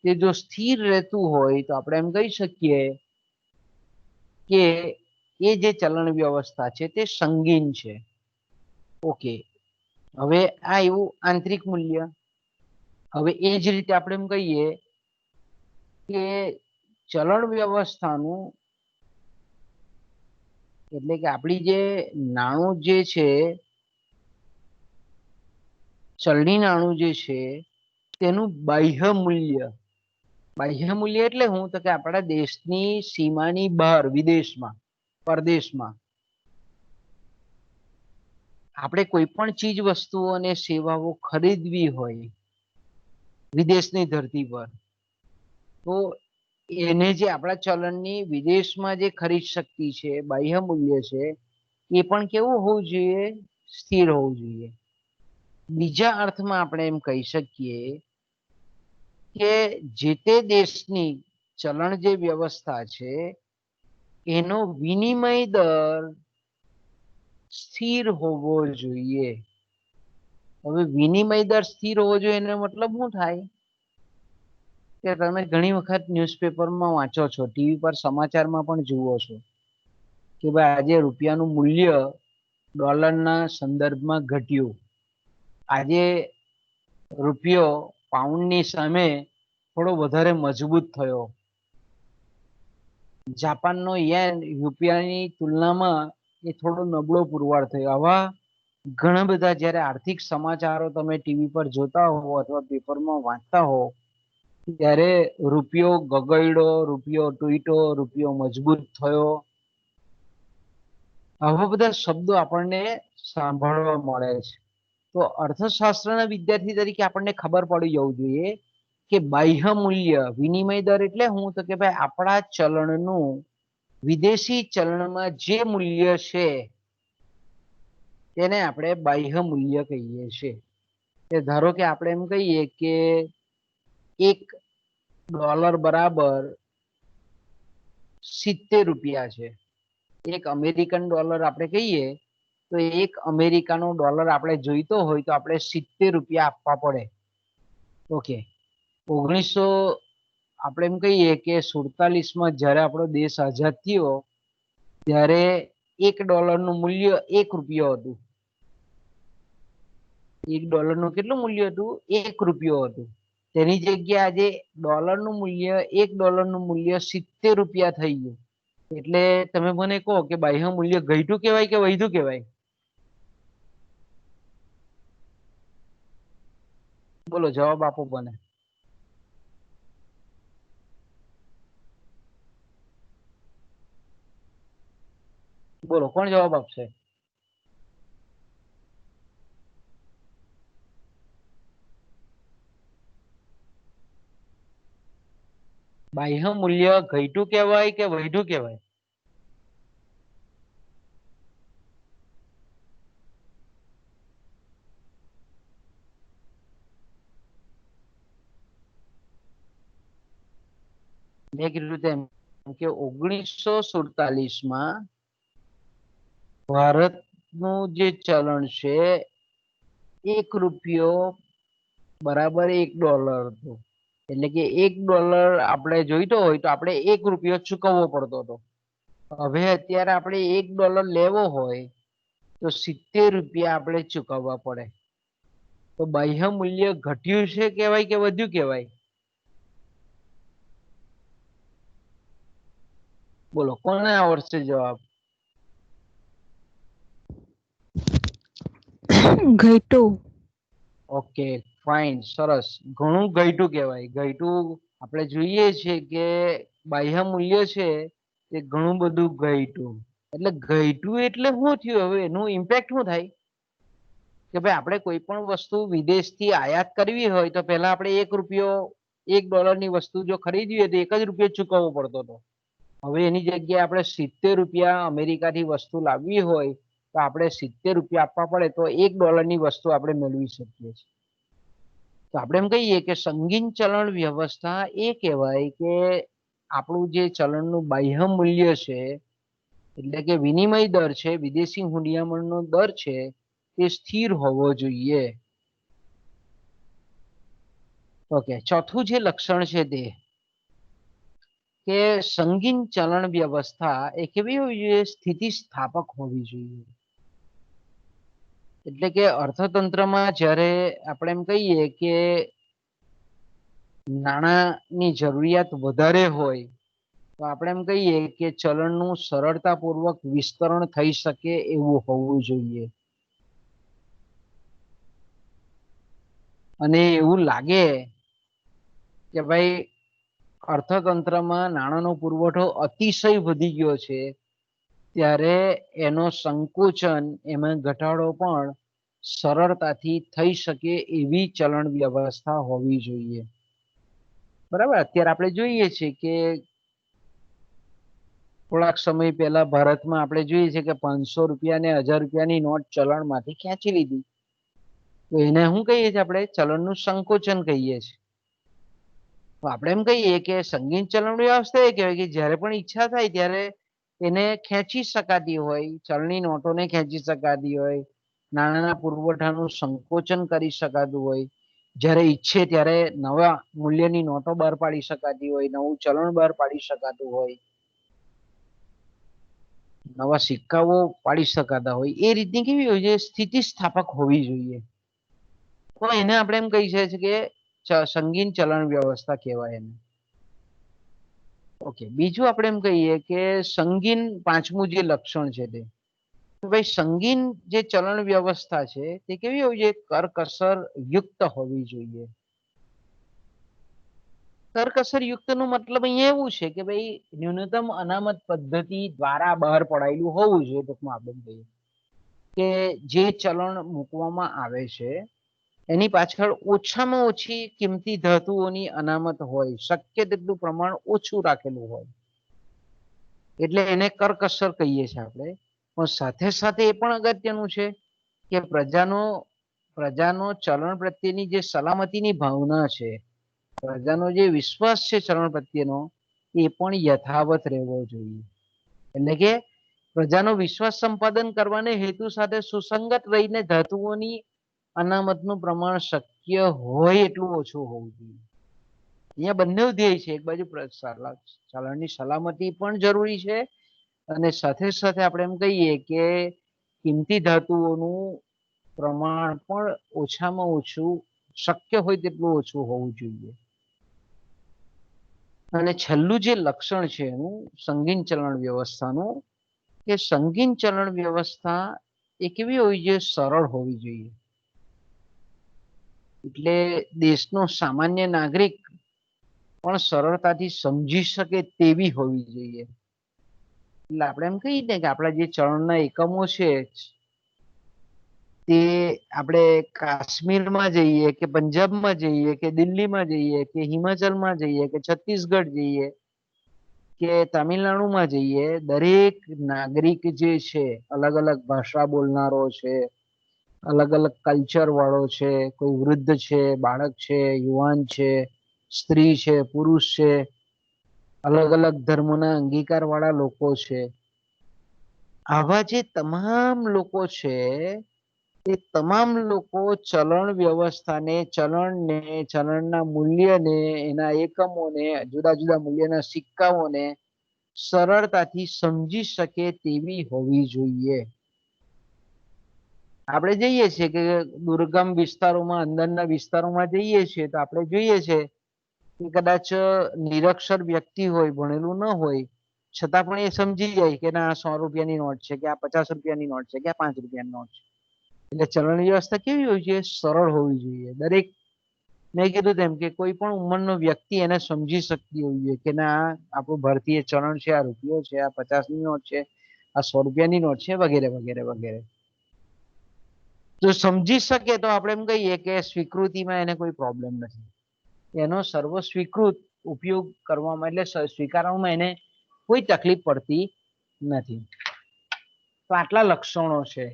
તે જો સ્થિર રહેતું હોય તો આપણે એમ કહી શકીએ કે એ જે ચલણ વ્યવસ્થા છે તે સંગીન છે. ઓકે, હવે આ એવું આંતરિક મૂલ્ય. હવે એ જ રીતે આપણે એમ કહીએ કે ચલણ વ્યવસ્થાનું એટલે કે આપણી જે નાણું જે છે, ચલણી નાણું જે છે તેનું બાહ્ય મૂલ્ય. બાહ્ય મૂલ્ય એટલે શું? તો કે આપણા દેશની સીમાની બહાર, વિદેશમાં, પરદેશમાં આપણે કોઈ પણ ચીજ વસ્તુઓ અને સેવાઓ ખરીદવી હોય વિદેશની ધરતી પર, તો એને જે આપણા ચલણની વિદેશમાં જે ખરીદ શક્તિ છે, બાહ્ય મૂલ્ય છે, એ પણ કેવું હોવું જોઈએ? સ્થિર હોવું જોઈએ. બીજા અર્થમાં આપણે એમ કહી શકીએ કે જે તે દેશની ચલણ જે વ્યવસ્થા છે એનો વિનિમય દર સ્થિર હોવો જોઈએ. હવે વિનિમય દર સ્થિર હોવો જોઈએ એનો મતલબ શું થાય? કે તમે ઘણી વખત ન્યૂઝપેપરમાં વાંચો છો, ટીવી પર સમાચારમાં પણ જુઓ છો કે ભાઈ આજે રૂપિયાનું મૂલ્ય ડોલરના સંદર્ભમાં ઘટ્યું. આજે રૂપિયો પાઉન્ડની સામે થોડો વધારે મજબૂત થયો. જાપાનનો યેન રૂપિયાની તુલનામાં એ થોડો નબળો પુરવાર થયો. આવા ઘણા બધા જ્યારે આર્થિક સમાચારો તમે ટીવી પર જોતા હો અથવા પેપરમાં વાંચતા હો ત્યારે રૂપિયો ગગડ્યો, રૂપિયો તૂટ્યો, રૂપિયો મજબૂત થયો, આવા બધા શબ્દો આપણને સાંભળવા મળે છે. તો અર્થશાસ્ત્રના વિદ્યાર્થી તરીકે આપણને ખબર પડી જવું જોઈએ કે બાહ્ય મૂલ્ય, વિનિમય દર એટલે શું? તો કે ભાઈ આપણા ચલણનું વિદેશી ચલણમાં જે મૂલ્ય છે તેને આપણે બાહ્ય મૂલ્ય કહીએ છીએ. કે ધારો કે આપણે એમ કહીએ કે $1 બરાબર 70 રૂપિયા છે. એક અમેરિકન ડોલર આપણે કહીએ તો એક અમેરિકાનો ડોલર આપણે જોઈતો હોય તો આપણે 70 રૂપિયા આપવા પડે. ઓકે, 1900 આપણે એમ કહીએ કે 47માં જ્યારે આપણો દેશ આઝાદ થયો ત્યારે $1નું મૂલ્ય 1 રૂપિયો હતું. $1નું કેટલું મૂલ્ય હતું? 1 રૂપિયો હતું. તેની જગ્યાએ આજે ડોલરનું મૂલ્ય, $1નું મૂલ્ય 70 રૂપિયા થઈ ગયું. એટલે તમે મને કહો કે બાહ્ય મૂલ્ય ઘટ્યું કહેવાય કે વધ્યું કહેવાય? બોલો, જવાબ આપો મને. બોલો, કોણ જવાબ આપશે? બાહ્ય મૂલ્ય ઘટ્યું કહેવાય કે વધ્યું કહેવાય? મેં કીધું તેમ કે 1947માં ભારતનું જે ચલણ છે 1 રૂપિયો બરાબર $1 હતું. એટલે કે $1 આપણે જોઈતો હોય તો આપણે 1 રૂપિયો ચૂકવવો પડતો હતો. હવે અત્યારે આપણે $1 લેવો હોય તો 70 રૂપિયા આપણે ચૂકવવા પડે. તો બાહ્ય મૂલ્ય ઘટ્યું છે કહેવાય કે વધ્યું કહેવાય? બોલો, કોને આવડશે જવાબ? ઘટ્યું. ઓકે, ફાઇન, સરસ. ઘણું ઘટ્યું કહેવાય. ઘટ્યું આપણે જોઈએ છે કે બાહ્ય મૂલ્ય છે તે ઘણું બધું ઘટ્યું. એટલે ઘટ્યું એટલે શું થયું? હવે એનું ઇમ્પેક્ટ શું થાય કે ભાઈ આપણે કોઈ પણ વસ્તુ વિદેશથી આયાત કરવી હોય તો પહેલા આપણે 1 રૂપિયો $1ની વસ્તુ જો ખરીદવી હોય તો 1 જ રૂપિયો ચૂકવવો પડતો હતો. હવે એની જગ્યાએ આપણે 70 રૂપિયા અમેરિકાથી વસ્તુ લાવવી હોય તો આપણે 70 રૂપિયા આપવા પડે તો $1 વસ્તુ આપણે મેળવી શકીએ છીએ. તો આપણે એમ કહીએ કે સંગીન ચલણ વ્યવસ્થા એ કહેવાય કે આપણું જે ચલણનું બાહ્ય મૂલ્ય છે, એટલે કે વિનિમય દર છે, વિદેશી હુંડિયામણનો દર છે, તે સ્થિર હોવો જોઈએ. ઓકે, ચોથું જે લક્ષણ છે તે કે સંગીન ચલણ વ્યવસ્થા એ કેવી હોવી જોઈએ? સ્થિતિસ્થાપક હોવી જોઈએ. એટલે કે અર્થતંત્રમાં જ્યારે આપણે એમ કહીએ કે નાણાંની જરૂરિયાત વધારે હોય તો આપણે એમ કહીએ કે ચલણનું સરળતાપૂર્વક વિસ્તરણ થઈ શકે એવું હોવું જોઈએ. અને એવું લાગે કે ભાઈ અર્થતંત્રમાં નાણાંનો પુરવઠો અતિશય વધી ગયો છે, ત્યારે એનો સંકોચન, એમાં ઘટાડો પણ સરળતાથી થઈ શકે એવી ચલણ વ્યવસ્થા હોવી જોઈએ. બરાબર. અત્યારે આપણે જોઈએ છીએ કે થોડાક સમય પહેલા ભારતમાં આપણે જોઈએ છીએ કે 500 રૂપિયા અને 1000 રૂપિયાની નોટ ચલણમાંથી ખેંચી લીધી. તો એને શું કહીએ છીએ? આપણે ચલણનું સંકોચન કહીએ છીએ. તો આપણે એમ કહીએ કે સંગીન ચલણ વ્યવસ્થા એ કહેવાય કે જ્યારે પણ ઈચ્છા થાય ત્યારે એને ખેંચી શકાતી હોય, ચલણી નોટોને ખેંચી શકાતી હોય, નાણાંના પુરવઠાનું સંકોચન કરી શકાતું હોય, જ્યારે ઈચ્છે ત્યારે નવા મૂલ્યની નોટો બહાર પાડી શકાતી હોય, નવું ચલણ બહાર પાડી શકાતું હોય, નવા સિક્કાઓ પાડી શકાતા હોય, એ રીતની કેવી હોય છે? સ્થિતિસ્થાપક હોવી જોઈએ. તો એને આપણે એમ કહી શકીએ કે સંગીન ચલણ વ્યવસ્થા કહેવાય એને. ઓકે, બીજું આપણે એમ કહીએ કે સંગીન, પાંચમું જે લક્ષણ છે તે ભાઈ સંગીન જે ચલણ વ્યવસ્થા છે તે કેવી હોવી જોઈએ? કરકસર યુક્ત હોવી જોઈએ. કરકસર યુક્ત નો મતલબ અહીંયા એવું છે કે ભાઈ ન્યૂનતમ અનામત પદ્ધતિ દ્વારા બહાર પડાયેલું હોવું જોઈએ. ટૂંકમાં આપણે કહીએ કે જે ચલણ મૂકવામાં આવે છે એની પાછળ ઓછામાં ઓછી કિંમતી ધાતુઓની અનામત હોય, શક્ય તેટલું પ્રમાણ ઓછું રાખેલું હોય, એટલે એને કરકસર કહીએ છીએ આપણે. પણ સાથે સાથે એ પણ અગત્યનું છે કે પ્રજાનો ચલણ પ્રત્યેની જે સલામતીની ભાવના છે, પ્રજાનો જે વિશ્વાસ છે ચલણ પ્રત્યેનો, એ પણ યથાવત રહેવો જોઈએ. એટલે કે પ્રજાનો વિશ્વાસ સંપાદન કરવાને હેતુ સાથે સુસંગત રહીને ધાતુઓની અનામતનું પ્રમાણ શક્ય હોય એટલું ઓછું હોવું જોઈએ. અહીંયા બંને ધ્યેય છે. એક બાજુ ચલણની સલામતી પણ જરૂરી છે અને સાથે સાથે આપણે એમ કહીએ કે કિંમતી ધાતુઓનું પ્રમાણ પણ ઓછામાં ઓછું, શક્ય હોય તેટલું ઓછું હોવું જોઈએ. અને છેલ્લું જે લક્ષણ છે એનું સંગીન ચલણ વ્યવસ્થાનું, કે સંગીન ચલણ વ્યવસ્થા એ કેવી હોવી જોઈએ? સરળ હોવી જોઈએ. એટલે દેશનો સામાન્ય નાગરિક પણ સરળતાથી સમજી શકે તેવી હોવી જોઈએ. એટલે આપણે એમ કહીએ ને કે આપણા જે ચલણના એકમો છે તે આપણે કાશ્મીરમાં જઈએ કે પંજાબમાં જઈએ કે દિલ્હીમાં જઈએ કે હિમાચલમાં જઈએ કે છત્તીસગઢ જઈએ કે તામિલનાડુમાં જઈએ, દરેક નાગરિક જે છે, અલગ અલગ ભાષા બોલનારો છે, અલગ અલગ કલ્ચર વાળો છે, કોઈ વૃદ્ધ છે, બાળક છે, યુવાન છે, સ્ત્રી છે, પુરુષ છે, અલગ અલગ ધર્મના અંગીકાર વાળા લોકો છે, આવા જે તમામ લોકો છે એ તમામ લોકો ચલણ વ્યવસ્થાને, ચલણને, ચલણના મૂલ્યને, એના એકમોને, જુદા જુદા મૂલ્યના સિક્કાઓને સરળતાથી સમજી શકે તેવી હોવી જોઈએ. આપણે જઈએ છીએ કે દુર્ગમ વિસ્તારોમાં, અંદરના વિસ્તારોમાં જઈએ છીએ તો આપણે જોઈએ છે કે કદાચ નિરક્ષર વ્યક્તિ હોય, ભણેલું ન હોય, છતાં પણ એ સમજી જાય કે ના 100 રૂપિયાની નોટ છે, કે આ 50 રૂપિયાની નોટ છે, કે આ 5 રૂપિયાની નોટ છે. એટલે ચલણ વ્યવસ્થા કેવી હોવી જોઈએ? સરળ હોવી જોઈએ. દરેક, મેં કીધું તેમ કે કોઈ પણ ઉંમરનો વ્યક્તિ એને સમજી શકતી હોવી જોઈએ કે ના આપણું ભારતીય ચલણ છે, આ રૂપિયો છે, આ 50ની નોટ છે, આ 100 રૂપિયાની નોટ છે, વગેરે વગેરે વગેરે. જો સમજી શકે તો આપણે એમ કહીએ કે સ્વીકૃતિમાં એને કોઈ પ્રોબ્લેમ નથી. એનો સર્વ સ્વીકૃત ઉપયોગ કરવામાં, એટલે સ્વીકારવામાં એને કોઈ તકલીફ પડતી નથી. તો આટલા લક્ષણો છે.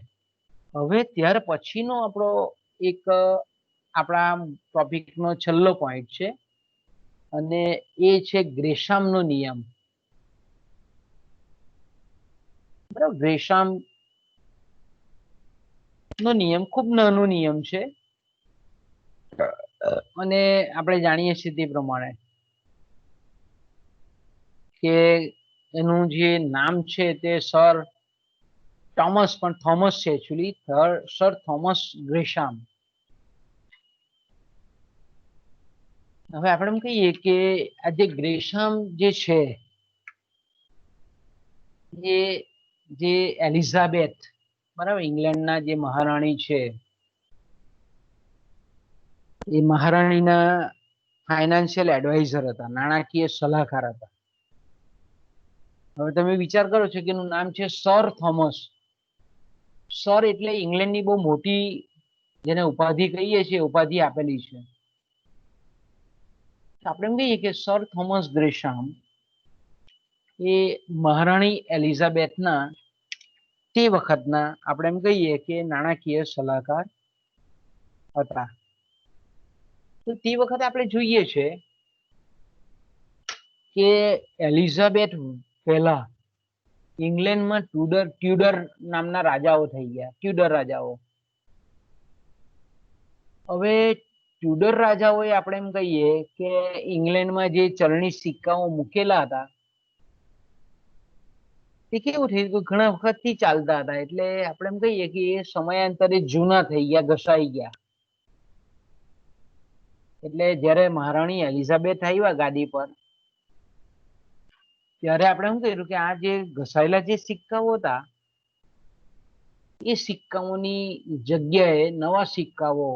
હવે ત્યાર પછીનો આપણો એક આપણા ટોપિકનો છેલ્લો પોઈન્ટ છે અને એ છે ગ્રેશામનો નિયમ. બરાબર, ગ્રેશામ નો નિયમ ખૂબ નાનો નિયમ છે અને આપણે જાણીએ છીએ તે પ્રમાણે કે એનું જે નામ છે તે સર થોમસ, પણ થોમસ છે એકચ્યુઅલી, સર થોમસ ગ્રેશામ. હવે આપણે એમ કહીએ કે આ જે ગ્રેશામ જે છે જે એલિઝાબેથ, બરાબર, ઇંગ્લેન્ડના જે મહારાણી છે, એ મહારાણીના ફાઇનાન્શિયલ એડવાઇઝર હતા, નાણાકીય સલાહકાર હતા. હવે તમે વિચાર કરો છો કે એનું નામ છે સર થોમસ. સર એટલે ઇંગ્લેન્ડની બહુ મોટી જેને ઉપાધિ કહીએ છીએ, ઉપાધિ આપેલી છે. આપણે એમ કહીએ કે સર થોમસ ગ્રેશામ એ મહારાણી એલિઝાબેથના તે વખતના આપણે એમ કહીએ કે નાણાકીય સલાહકાર હતા. તો તે વખતે આપણે જોઈએ છે કે એલિઝાબેથ પહેલા ઇંગ્લેન્ડમાં ટ્યુડર નામના રાજાઓ થઈ ગયા, ટ્યુડર રાજાઓ. હવે ટ્યુડર રાજાઓએ આપણે એમ કહીએ કે ઇંગ્લેન્ડમાં જે ચલણી સિક્કાઓ મૂકેલા હતા તે કેવું થયું કે ઘણા વખતથી ચાલતા હતા, એટલે આપણે એમ કહીએ કે એ સમયાંતરે જૂના થઈ ગયા, ઘસાઈ ગયા. એટલે જ્યારે મહારાણી એલિઝાબેથ આવ્યા ગાદી પર ત્યારે આપણે શું કર્યું કે આ જે ઘસાયેલા જે સિક્કાઓ હતા એ સિક્કાઓની જગ્યાએ નવા સિક્કાઓ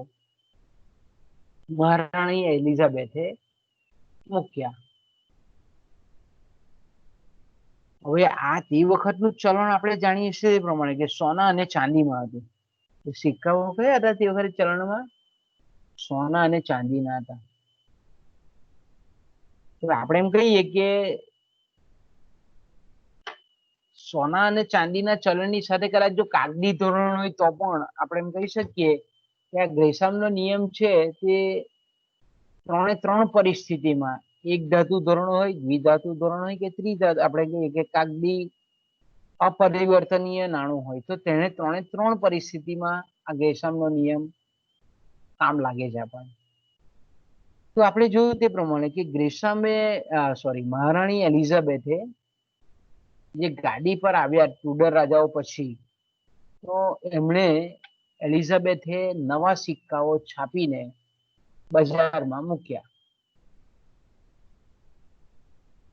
મહારાણી એલિઝાબેથે મૂક્યા. હવે આ તે વખતનું ચલણ આપણે જાણીએ છીએ એ પ્રમાણે કે સોના અને ચાંદીમાં હતું. સિક્કાઓ કયા હતા તે વખતે ચલણમાં? સોના અને ચાંદીના હતા. તો આપણે એમ કહીએ કે સોના અને ચાંદીના ચલણની સાથે કદાચ જો કાગદી ધોરણ હોય તો પણ આપણે એમ કહી શકીએ કે આ ગ્રેશામનો નિયમ છે તે 3 પરિસ્થિતિમાં, એક ધાતુ ધોરણ હોય, દ્વિધાતુ ધોરણ હોય કે ત્રિધાતુ, આપણે કહીએ કે કાગદી અપરિવર્તનીય નાણું હોય, તો તેને 3 પરિસ્થિતિમાં આ ગ્રેશામનો નિયમ કામ લાગે છે આપણને. તો આપણે જોયું તે પ્રમાણે કે મહારાણી એલિઝાબેથે જે ગાદી પર આવ્યા ટ્યુડર રાજાઓ પછી, તો એમણે એલિઝાબેથે નવા સિક્કાઓ છાપીને બજારમાં મૂક્યા.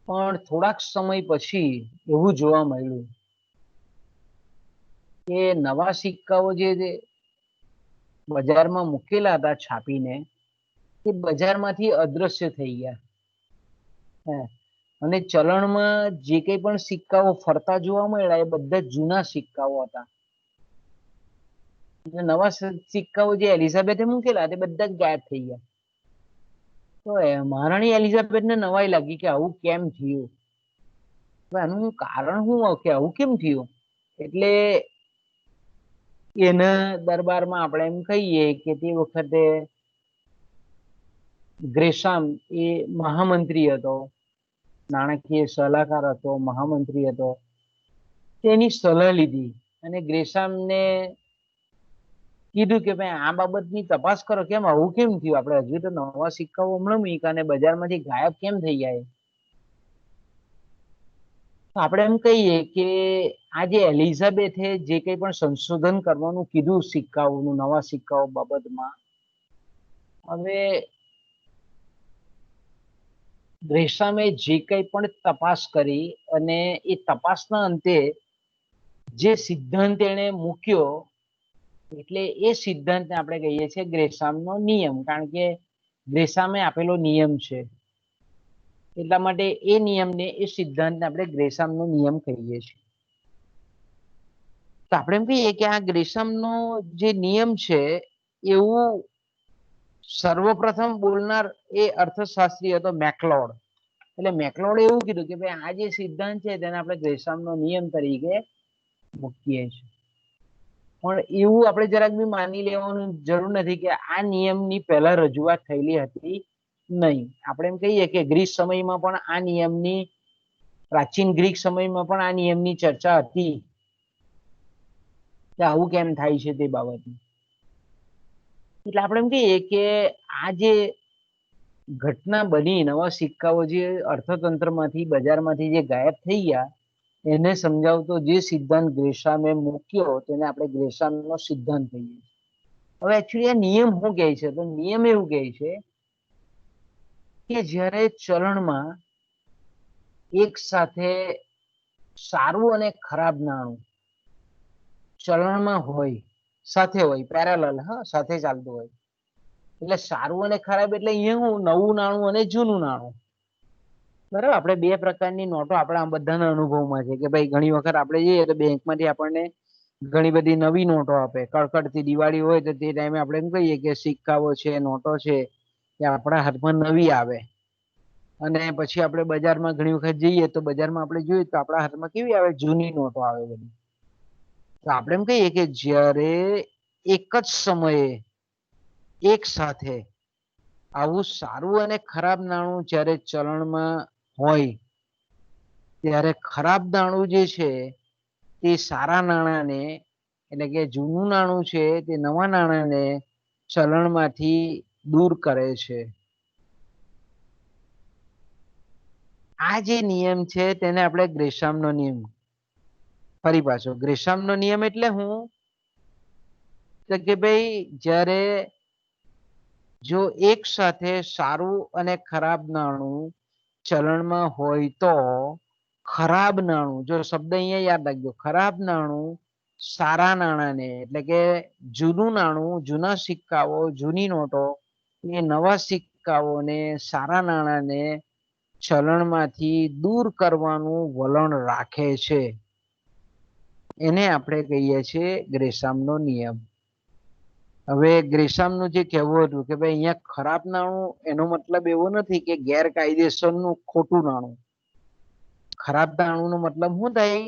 પણ થોડાક સમય પછી એવું જોવા મળ્યું કે નવા સિક્કાઓ જે બજારમાં મૂકેલા હતા છાપીને, એ બજારમાંથી અદ્રશ્ય થઈ ગયા. અને ચલણમાં જે કંઈ પણ સિક્કાઓ ફરતા જોવા મળ્યા એ બધા જૂના સિક્કાઓ હતા. નવા સિક્કાઓ જે એલિઝાબેથે મૂકેલા તે બધા જ ગાયબ થઈ ગયા. તો મહારાણી એલિઝાબેથને નવાઈ લાગી કે આવું કેમ થયું, આનું કારણ શું કે આવું કેમ થયું. એટલે એના દરબારમાં આપણે એમ કહીએ કે તે વખતે ગ્રેશામ એ મહામંત્રી હતો, નાણાકીય સલાહકાર હતો, મહામંત્રી હતો. તેની સલાહ લીધી અને ગ્રેશામને કીધું કે ભાઈ આ બાબતની તપાસ કરો, કેમ આવું કેમ થયું, આપણે હજુ તો નવા સિક્કાઓ હમણાં મૂક્યા અને બજારમાંથી ગાયબ કેમ થઈ જાય. આપણે એમ કહીએ કે આ જે એલિઝાબેથે જે કંઈ પણ સંશોધન કરવાનું કીધું સિક્કાઓનું, નવા સિક્કાઓ બાબતમાં, હવે ગ્રેશામે જે કંઈ પણ તપાસ કરી અને એ તપાસના અંતે જે સિદ્ધાંત એને મૂક્યો, એટલે એ સિદ્ધાંતને આપણે કહીએ છીએ ગ્રેશામનો નિયમ. કારણ કે ગ્રેશામે આપેલો નિયમ છે એટલા માટે એ નિયમને, એ સિદ્ધાંતને આપણે ગ્રેશામનો નિયમ કહીએ છીએ. તો આપણે એમ કહીએ કે આ ગ્રેશામનો જે નિયમ છે એવું સર્વપ્રથમ બોલનાર એ અર્થશાસ્ત્રી હતો મેકલોડ. એટલે મેકલોડે એવું કીધું કે ભાઈ આ જે સિદ્ધાંત છે તેને આપણે ગ્રેશામનો નિયમ તરીકે મૂકીએ છીએ. પણ એવું આપણે જરાક બી માની લેવાનું જરૂર નથી કે આ નિયમની પહેલા રજૂઆત થયેલી હતી નહીં. આપણે એમ કહીએ કે ગ્રીસ સમયમાં પણ આ નિયમની, પ્રાચીન ગ્રીક સમયમાં પણ આ નિયમની ચર્ચા હતી કે આવું કેમ થાય છે તે બાબતે. એટલે આપણે એમ કહીએ કે આ જે ઘટના બની, નવા સિક્કાઓ જે અર્થતંત્રમાંથી, બજારમાંથી જે ગાયબ થઈ ગયા, એને સમજાવતો જે સિદ્ધાંત ગ્રેશામે મૂક્યો તેને આપણે ગ્રેશામનો સિદ્ધાંત કહીએ. હવે એકચ્યુઅલી આ નિયમ શું કહે છે? તો નિયમ એવું કહે છે કે જ્યારે ચલણમાં એક સાથે સારું અને ખરાબ નાણું ચલણમાં હોય, સાથે હોય, પેરેલલ, હા, સાથે ચાલતું હોય, એટલે સારું અને ખરાબ એટલે અહીંયા હું નવું નાણું અને જૂનું નાણું. બરાબર, આપણે બે પ્રકારની નોટો આપણા બધાના અનુભવમાં છે કે ભાઈ ઘણી વખત આપણે જઈએ તો બેંકમાંથી આપણને ઘણી બધી નવી નોટો આપે. કડકડતી દિવાળી હોય તો તે ટાઈમે આપણે એમ કહીએ કે સિક્કાઓ છે, નોટો છે, એ આપણા હાથમાં નવી આવે. અને પછી આપણે બજારમાં ઘણી વખત જઈએ તો બજારમાં આપણે જોઈએ તો આપણા હાથમાં કેવી આવે? જૂની નોટો આવે બધી. તો આપણે એમ કહીએ કે જ્યારે એક જ સમયે એક સાથે આવું સારું અને ખરાબ નાણું જ્યારે ચલણમાં હોય ત્યારે ખરાબ નાણું જે છે તે સારા નાણાને, એટલે કે જૂનું નાણું છે તે નવા નાણાને ચલણમાંથી દૂર કરે છે. આ જે નિયમ છે તેને આપણે ગ્રેશામનો નિયમ. ફરી પાછો, ગ્રેશામનો નિયમ એટલે હું કે ભાઈ જ્યારે જો એક સાથે સારું અને ખરાબ નાણું ચલણમાં હોય તો ખરાબ નાણું, જો શબ્દ અહીંયા યાદ રાખજો, ખરાબ નાણું સારા નાણાને, એટલે કે જૂનું નાણું, જૂના સિક્કાઓ, જૂની નોટો એ નવા સિક્કાઓને, સારા નાણાને ચલણમાંથી દૂર કરવાનું વલણ રાખે છે. એને આપણે કહીએ છીએ ગ્રેશામનો નિયમ. હવે ગ્રેશામનું જે કહેવું હતું કે ભાઈ અહીંયા ખરાબ નાણું, એનો મતલબ એવો નથી કે ગેરકાયદેસરનું ખોટું નાણું. ખરાબ નાણું નો મતલબ શું થાય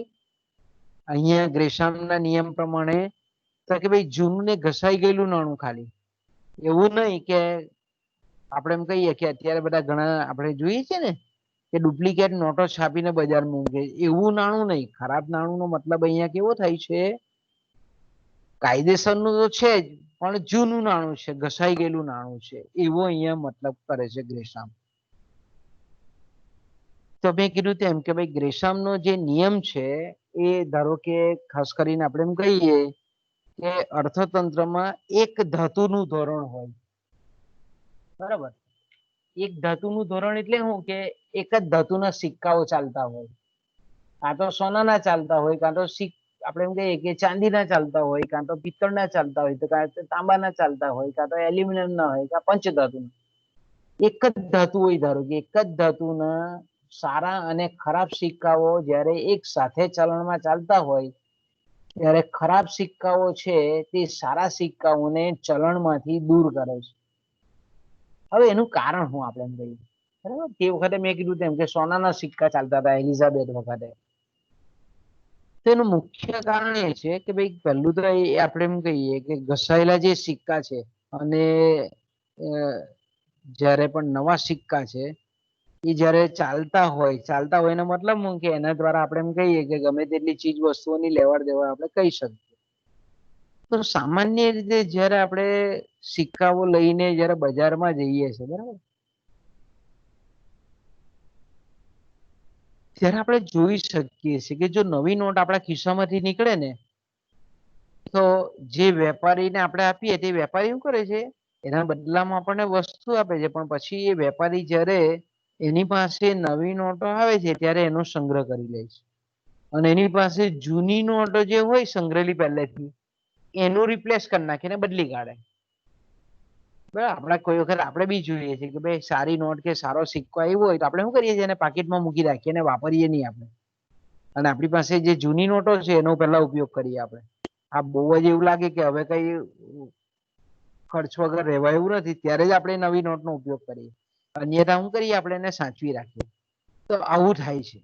અહીંયા ગ્રેશામના નિયમ પ્રમાણે? તો કે ભાઈ જૂનું ને ઘસાઈ ગયેલું નાણું ખાલી. એવું નહીં કે આપણે એમ કહીએ કે અત્યારે બધા ઘણા આપણે જોઈએ છે ને કે ડુપ્લિકેટ નોટો છાપીને બજારમાં મૂકે, એવું નાણું નહીં. ખરાબ નાણું નો મતલબ અહીંયા કેવો થાય છે? કાયદેસરનું તો છે જ, પણ જૂનું નાણું છે, ઘસાઈ ગયેલું નાણું છે, એવો અહીંયા મતલબ કરે છે ગ્રેશામ. તો મેં કીધું તેમ કે ભાઈ ગ્રેશામનો જે નિયમ છે એ ધારો કે ખાસ કરીને આપણે એમ કહીએ કે અર્થતંત્રમાં એક ધાતુનું ધોરણ હોય. બરાબર, એક ધાતુનું ધોરણ એટલે શું કે એક જ ધાતુના સિક્કાઓ ચાલતા હોય. કાં તો સોનાના ચાલતા હોય, કાં તો આપણે એમ કહીએ કે ચાંદીના ચાલતા હોય, કાં તો પિત્તળના ચાલતા હોય, તો કાં તો તાંબાના ચાલતા હોય, કાં તો એલ્યુમિનિયમના હોય, કાં પંચધાતુના. એક જ ધાતુ હોય, ધારો કે એક જ ધાતુના સારા અને ખરાબ સિક્કાઓ જ્યારે એક સાથે ચલણમાં ચાલતા હોય ત્યારે ખરાબ સિક્કાઓ છે તે સારા સિક્કાઓને ચલણમાંથી દૂર કરે છે. હવે એનું કારણ શું આપણે એમ કહીએ? બરાબર, તે વખતે મેં કીધું તેમ કે સોનાના સિક્કા ચાલતા હતા એલિઝાબેથ વખતે. તો એનું મુખ્ય કારણ એ છે કે ભાઈ પહેલું તો આપણે એમ કહીએ કે ઘસાયેલા જે સિક્કા છે અને જ્યારે પણ નવા સિક્કા છે એ જ્યારે ચાલતા હોય એનો મતલબ શું કે એના દ્વારા આપણે એમ કહીએ કે ગમે તેટલી ચીજ વસ્તુઓની લેવડ દેવડ આપણે કહી શકીએ. તો સામાન્ય રીતે જ્યારે આપણે સિક્કાઓ લઈને જ્યારે બજારમાં જઈએ છીએ, બરાબર, ત્યારે આપણે જોઈ શકીએ છીએ કે જો નવી નોટ આપણા ખિસ્સામાંથી નીકળે ને તો જે વેપારીને આપણે આપીએ તે વેપારી શું કરે છે? એના બદલામાં આપણને વસ્તુ આપે છે, પણ પછી એ વેપારી જ્યારે એની પાસે નવી નોટો આવે છે ત્યારે એનો સંગ્રહ કરી લે છે. અને એની પાસે જૂની નોટો જે હોય સંગ્રહેલી પહેલેથી, એનું રિપ્લેસ કરી નાખીને બદલી કાઢે. બરાબર, આપણે કોઈ વખત આપણે બી જોઈએ છીએ કે ભાઈ સારી નોટ કે સારો સિક્કો આવ્યો હોય તો આપણે શું કરીએ છીએ? એને પાકીટમાં મૂકી રાખીએ, એને વાપરીએ નહીં આપણે. અને આપણી પાસે જે જૂની નોટો છે એનો પહેલા ઉપયોગ કરીએ આપણે. આ બહુ જ એવું લાગે કે હવે કઈ ખર્ચ વગર રહેવાય એવું નથી, ત્યારે જ આપણે નવી નોટનો ઉપયોગ કરીએ. અન્યથા શું કરીએ? આપણે એને સાચવી રાખીએ. તો આવું થાય છે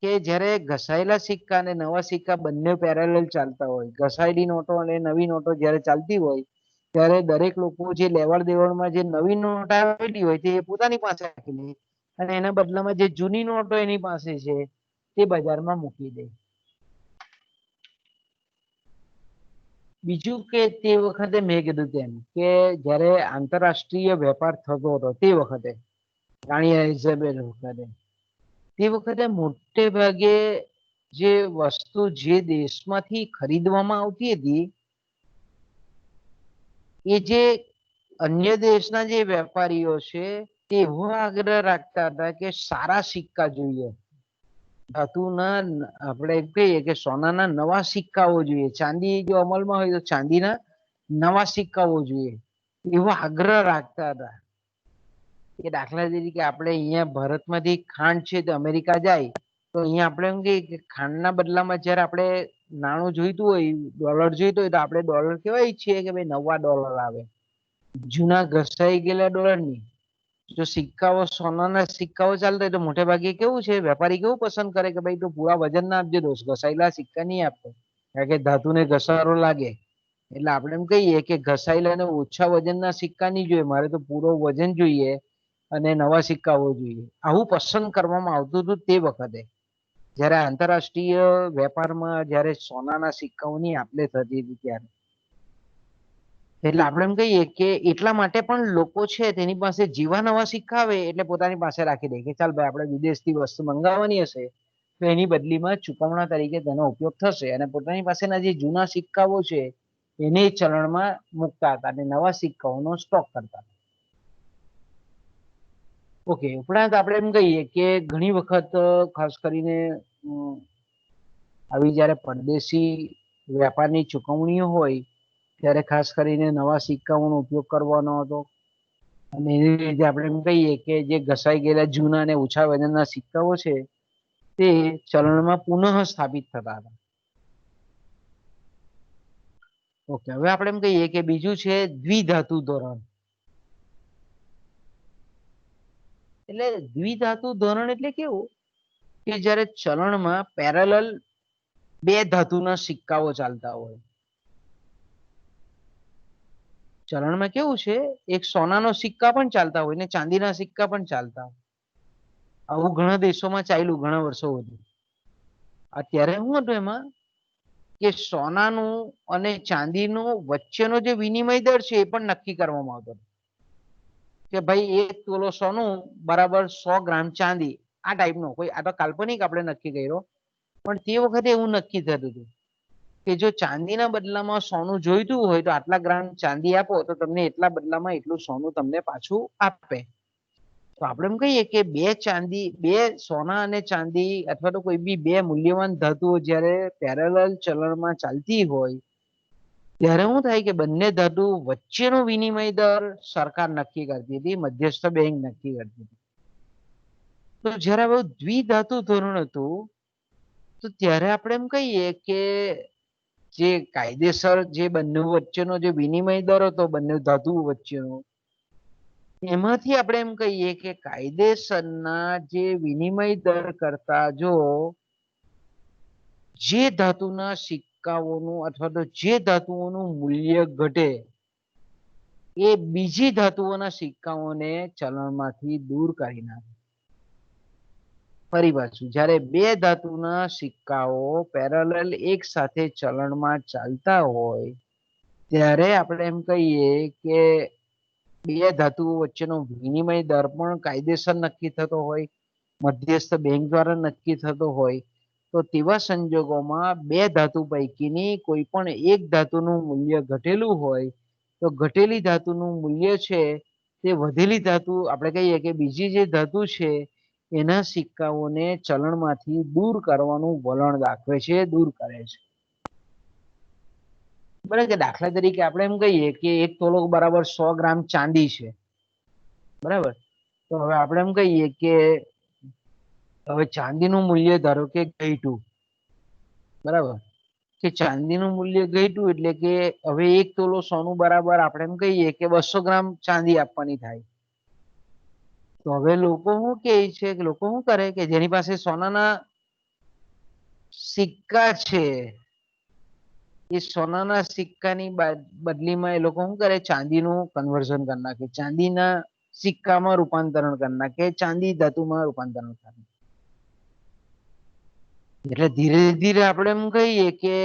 કે જ્યારે ઘસાયેલા સિક્કા અને નવા સિક્કા બંને પેરેલલ ચાલતા હોય, ઘસાયેલી નોટો અને નવી નોટો જ્યારે ચાલતી હોય ત્યારે દરેક લોકો જે લેવડ દેવડમાં જે નવી નોટ આવેલી હોય તે પોતાની પાસે રાખી લે અને એના બદલામાં જે જૂની નોટો એની પાસે છે તે બજારમાં મૂકી દે. બીજું કે તે વખતે મેં કીધું તેમ કે જ્યારે આંતરરાષ્ટ્રીય વેપાર થતો હતો તે વખતે રાણી એલિઝાબેથ વખતે તે વખતે મોટે ભાગે જે વસ્તુ જે દેશમાંથી ખરીદવામાં આવતી હતી એ જે અન્ય દેશના જે વેપારીઓ છે તે એવો આગ્રહ રાખતા હતા કે સારા સિક્કા જોઈએ, ધાતુના આપણે એમ કહીએ કે સોનાના નવા સિક્કાઓ જોઈએ, ચાંદી જો અમલમાં હોય તો ચાંદીના નવા સિક્કાઓ જોઈએ એવો આગ્રહ રાખતા હતા. કે દાખલા તરીકે આપણે અહીંયા ભારતમાંથી ખાંડ છે તો અમેરિકા જાય તો અહીંયા આપણે એમ કહીએ કે ખાંડના બદલામાં જયારે આપણે નાણું જોઈતું હોય, ડોલર જોઈતું હોય તો આપણે ડોલર કેવાય છીએ કે ભાઈ નવા ડોલર આવે, જૂના ઘસાઈ ગયેલા ડોલર ની. જો સિક્કાઓ સોનાના સિક્કાઓ ચાલતા હોય તો મોટે ભાગે કેવું છે વેપારી કેવું પસંદ કરે કે ભાઈ તું પૂરા વજન ના આપજે દોસ્ત, ઘસાયેલા સિક્કા નહીં આપતો કારણ કે ધાતુને ઘસારો લાગે. એટલે આપણે એમ કહીએ કે ઘસાયેલા અને ઓછા વજનના સિક્કા નહીં જોઈએ, મારે તો પૂરો વજન જોઈએ અને નવા સિક્કાઓ જોઈએ. આવું પસંદ કરવામાં આવતું હતું તે વખતે જયારે આંતરરાષ્ટ્રીય વેપારમાં જયારે સોનાના સિક્કાઓની આપ-લે થતી હતી ત્યારે. એટલે આપણે એમ કહીએ કે એટલા માટે પણ લોકો છે તેની પાસે જેવા નવા સિક્કા આવે એટલે પોતાની પાસે રાખી દે કે ચાલ ભાઈ આપણે વિદેશથી વસ્તુ મંગાવવાની હશે તો એની બદલીમાં ચુકવણા તરીકે તેનો ઉપયોગ થશે અને પોતાની પાસેના જે જૂના સિક્કાઓ છે એને ચલણમાં મૂકતા હતા અને નવા સિક્કાઓનો સ્ટોક કરતા હતા. ઓકે, ઉપરાંત આપણે એમ કહીએ કે ઘણી વખત ખાસ કરીને આવી જયારે પરદેશી વેપારની ચુકવણીઓ હોય ત્યારે ખાસ કરીને નવા સિક્કાઓનો ઉપયોગ કરવાનો હતો અને એની રીતે આપણે એમ કહીએ કે જે ઘસાઈ ગયેલા જૂના અને ઓછા વજનના સિક્કાઓ છે તે ચલણમાં પુનઃ સ્થાપિત થતા હતા. ઓકે, હવે આપણે એમ કહીએ કે બીજું છે દ્વિધાતુ ધોરણ. એટલે દ્વિધાતુ ધોરણ એટલે કેવું કે જ્યારે ચલણમાં પેરેલલ બે ધાતુના સિક્કાઓ ચાલતા હોય. ચલણમાં કેવું છે એક સોનાનો સિક્કા પણ ચાલતા હોય ને ચાંદીના સિક્કા પણ ચાલતા હોય. આવું ઘણા દેશોમાં ચાલ્યું ઘણા વર્ષો સુધી. અત્યારે શું હતું એમાં કે સોનાનું અને ચાંદીનું વચ્ચેનો જે વિનિમય દર છે એ પણ નક્કી કરવામાં આવતો કે ભાઈ 1 તોલો સોનું બરાબર 100 ગ્રામ ચાંદી. આ ટાઈપનો કોઈ આ તો કાલ્પનિક આપણે નક્કી કર્યો પણ તે વખતે એવું નક્કી થતું હતું કે જો ચાંદીના બદલામાં સોનું જોઈતું હોય તો આટલા ગ્રામ ચાંદી આપો તો તમને એટલા બદલામાં એટલું સોનું તમને પાછું આપે. તો આપણે એમ કહીએ કે બે સોના અને ચાંદી અથવા તો કોઈ બી બે મૂલ્યવાન ધાતુઓ જ્યારે પેરેલલ ચલણમાં ચાલતી હોય ત્યારે શું થાય કે બંને ધાતુ વચ્ચેનો વિનિમય દર સરકાર નક્કી કરતી હતી, મધ્યસ્થ બેંક નક્કી કરતી હતી. તો જ્યારે હવે દ્વિધાતુ ધોરણ હતું તો ત્યારે આપણે એમ કહીએ કે જે કાયદેસર જે બંને વચ્ચેનો જે વિનિમય દર હતો બંને ધાતુઓ વચ્ચેનો એમાંથી આપણે એમ કહીએ કે કાયદેસરના જે વિનિમય દર કરતા જો જે ધાતુના સિક્કાઓનું અથવા તો જે ધાતુઓનું મૂલ્ય ઘટે એ બીજી ધાતુઓના સિક્કાઓને ચલણમાંથી દૂર કરી નાખે. ફરી પાછું જ્યારે બે ધાતુના સિક્કાઓ પેરેલલ એક સાથે ચલણમાં ચાલતા હોય ત્યારે આપણે એમ કહીએ કે બે ધાતુઓ વચ્ચેનો વિનિમય દર પણ કાયદેસર નક્કી થતો હોય, મધ્યસ્થ બેંક દ્વારા નક્કી થતો હોય. તો તેવા સંજોગોમાં બે ધાતુ પૈકીની કોઈ પણ એક ધાતુનું મૂલ્ય ઘટેલું હોય તો ઘટેલી ધાતુનું મૂલ્ય છે તે વધેલી ધાતુ આપણે કહીએ કે બીજી જે ધાતુ છે એના સિક્કાઓને ચલણમાંથી દૂર કરવાનું વલણ દાખવે છે, દૂર કરે છે. બરાબર કે દાખલા તરીકે આપણે એમ કહીએ કે 1 તોલો બરાબર 100 ગ્રામ ચાંદી છે. બરાબર, તો હવે આપણે એમ કહીએ કે હવે ચાંદીનું મૂલ્ય ધારો કે ઘટ્યું. બરાબર, કે ચાંદીનું મૂલ્ય ઘટ્યું એટલે કે હવે 1 તોલો સોનું બરાબર આપણે એમ કહીએ કે 200 ગ્રામ ચાંદી આપવાની થાય. તો હવે લોકો શું કે છે કે લોકો શું કરે કે જેની પાસે સોનાના સિક્કા છે એ સોનાના સિક્કાની બદલીમાં એ લોકો શું કરે ચાંદીનું કન્વર્ઝન કરી નાખે, ચાંદીના સિક્કામાં રૂપાંતરણ કરી નાખે, ચાંદી ધાતુમાં રૂપાંતરણ કરે. એટલે ધીરે ધીરે આપણે એમ કહીએ કે